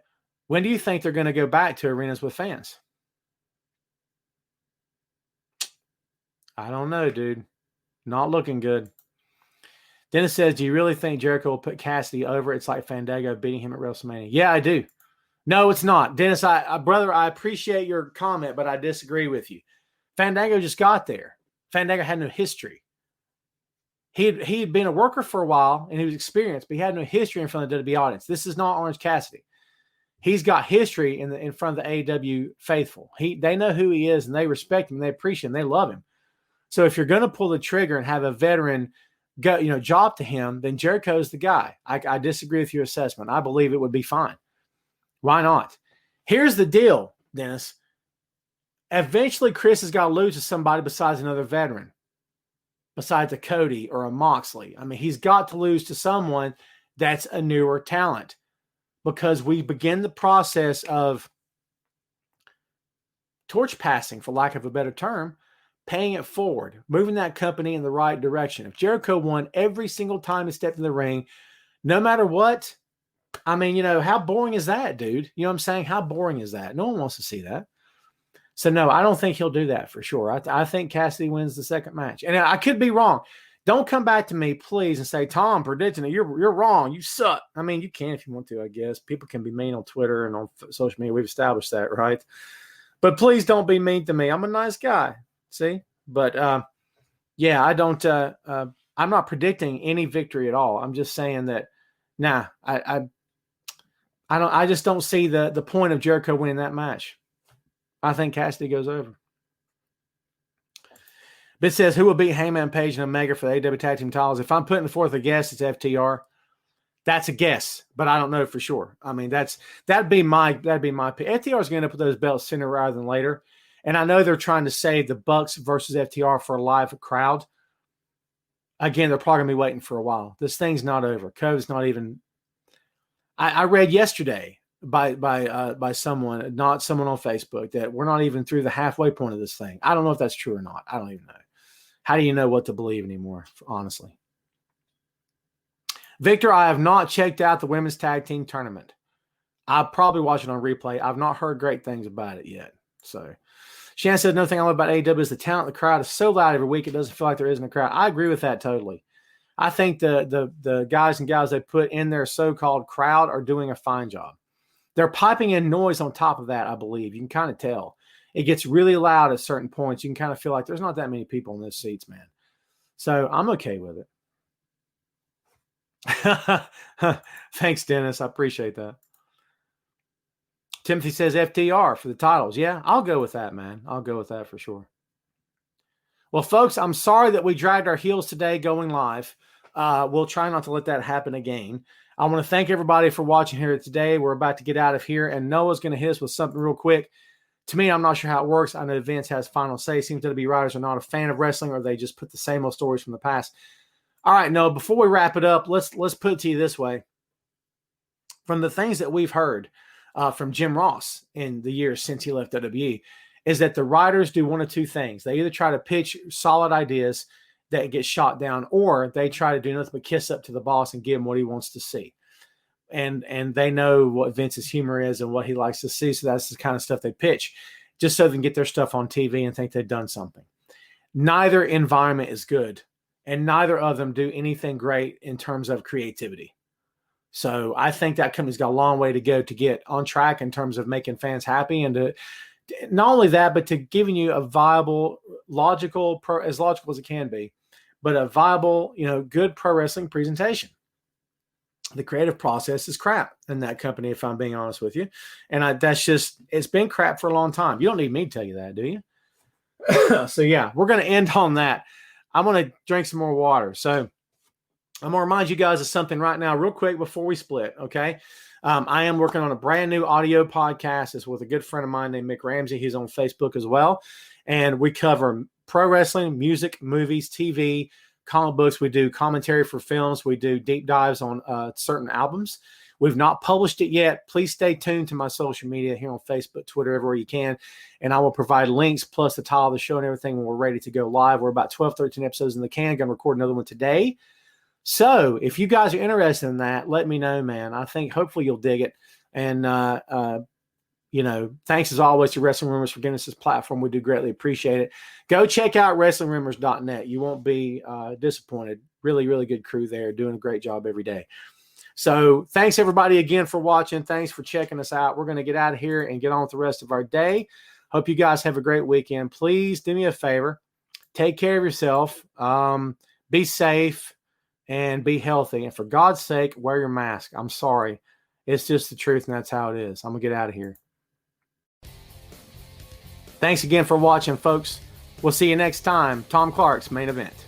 When do you think they're going to go back to arenas with fans? I don't know, dude. Not looking good. Dennis says, do you really think Jericho will put Cassidy over? It's like Fandango beating him at WrestleMania. Yeah, I do. No, it's not. Dennis, brother, I appreciate your comment, but I disagree with you. Fandango just got there. Fandango had no history. He had been a worker for a while, and he was experienced, but he had no history in front of the WWE audience. This is not Orange Cassidy. He's got history in front of the AEW faithful. They know who he is, and they respect him, and they appreciate him, and they love him. So if you're going to pull the trigger and have a veteran go, job to him, then Jericho's the guy. I disagree with your assessment. I believe it would be fine. Why not? Here's the deal, Dennis. Eventually, Chris has got to lose to somebody besides another veteran, besides a Cody or a Moxley. I mean, he's got to lose to someone that's a newer talent, because we begin the process of torch passing, for lack of a better term, paying it forward, moving that company in the right direction. If Jericho won every single time he stepped in the ring, no matter what, I mean, how boring is that, dude? You know what I'm saying? How boring is that? No one wants to see that. So, no, I don't think he'll do that for sure. I think Cassidy wins the second match. And I could be wrong. Don't come back to me, please, and say, Tom, predicting it. You're wrong. You suck. I mean, you can if you want to, I guess. People can be mean on Twitter and on social media. We've established that, right? But please don't be mean to me. I'm a nice guy. See? But, yeah, I don't I'm not predicting any victory at all. I'm just saying that, I just don't see the point of Jericho winning that match. I think Cassidy goes over. Bit says, who will beat Heyman Page and Omega for the AEW Tag Team titles? If I'm putting forth a guess, it's FTR. That's a guess, but I don't know for sure. I mean, that'd be my pick. FTR is going to end up with those belts sooner rather than later. And I know they're trying to save the Bucks versus FTR for a live crowd. Again, they're probably going to be waiting for a while. This thing's not over. COVID's not even. I read yesterday by someone, not someone on Facebook, that we're not even through the halfway point of this thing. I don't know if that's true or not. I don't even know. How do you know what to believe anymore, honestly? Victor, I have not checked out the women's tag team tournament. I'll probably watch it on replay. I've not heard great things about it yet. So Shannon said, another thing I love about AEW is the talent. The crowd is so loud every week, it doesn't feel like there isn't a crowd. I agree with that totally. I think the guys and gals they put in their so-called crowd are doing a fine job. They're piping in noise on top of that, I believe. You can kind of tell. It gets really loud at certain points. You can kind of feel like there's not that many people in those seats, man. So I'm okay with it. Thanks, Dennis. I appreciate that. Timothy says FTR for the titles. Yeah, I'll go with that, man. I'll go with that for sure. Well, folks, I'm sorry that we dragged our heels today going live. We'll try not to let that happen again. I want to thank everybody for watching here today. We're about to get out of here, and Noah's going to hit us with something real quick. To me, I'm not sure how it works. I know Vince has final say. Seems to be writers are not a fan of wrestling, or they just put the same old stories from the past. All right, Noah, before we wrap it up, let's put it to you this way. From the things that we've heard from Jim Ross in the years since he left WWE, is that the writers do one of two things. They either try to pitch solid ideas that get shot down, or they try to do nothing but kiss up to the boss and give him what he wants to see. And they know what Vince's humor is and what he likes to see. So that's the kind of stuff they pitch just so they can get their stuff on TV and think they've done something. Neither environment is good, and neither of them do anything great in terms of creativity. So I think that company's got a long way to go to get on track in terms of making fans happy, and to not only that, but to giving you a viable, logical, as logical as it can be, but a viable, good pro wrestling presentation. The creative process is crap in that company, if I'm being honest with you. And it's been crap for a long time. You don't need me to tell you that, do you? So yeah, we're going to end on that. I'm going to drink some more water. So I'm going to remind you guys of something right now real quick before we split. Okay. I am working on a brand new audio podcast. It's with a good friend of mine named Mick Ramsey. He's on Facebook as well. And we cover pro wrestling, music, movies, TV, comic books. We do commentary for films. We do deep dives on certain albums. We've not published it yet. Please stay tuned to my social media here on Facebook, Twitter, everywhere you can. And I will provide links plus the title of the show and everything when we're ready to go live. We're about 12, 13 episodes in the can. Going to record another one today. So if you guys are interested in that, let me know, man. I think hopefully you'll dig it. And, thanks as always to Wrestling Rumors for giving us this platform. We do greatly appreciate it. Go check out WrestlingRumors.net. You won't be disappointed. Really, really good crew there, doing a great job every day. So thanks everybody again for watching. Thanks for checking us out. We're going to get out of here and get on with the rest of our day. Hope you guys have a great weekend. Please do me a favor. Take care of yourself. Be safe and be healthy. And for God's sake, wear your mask. I'm sorry. It's just the truth, and that's how it is. I'm going to get out of here. Thanks again for watching, folks. We'll see you next time. Tom Clark's Main Event.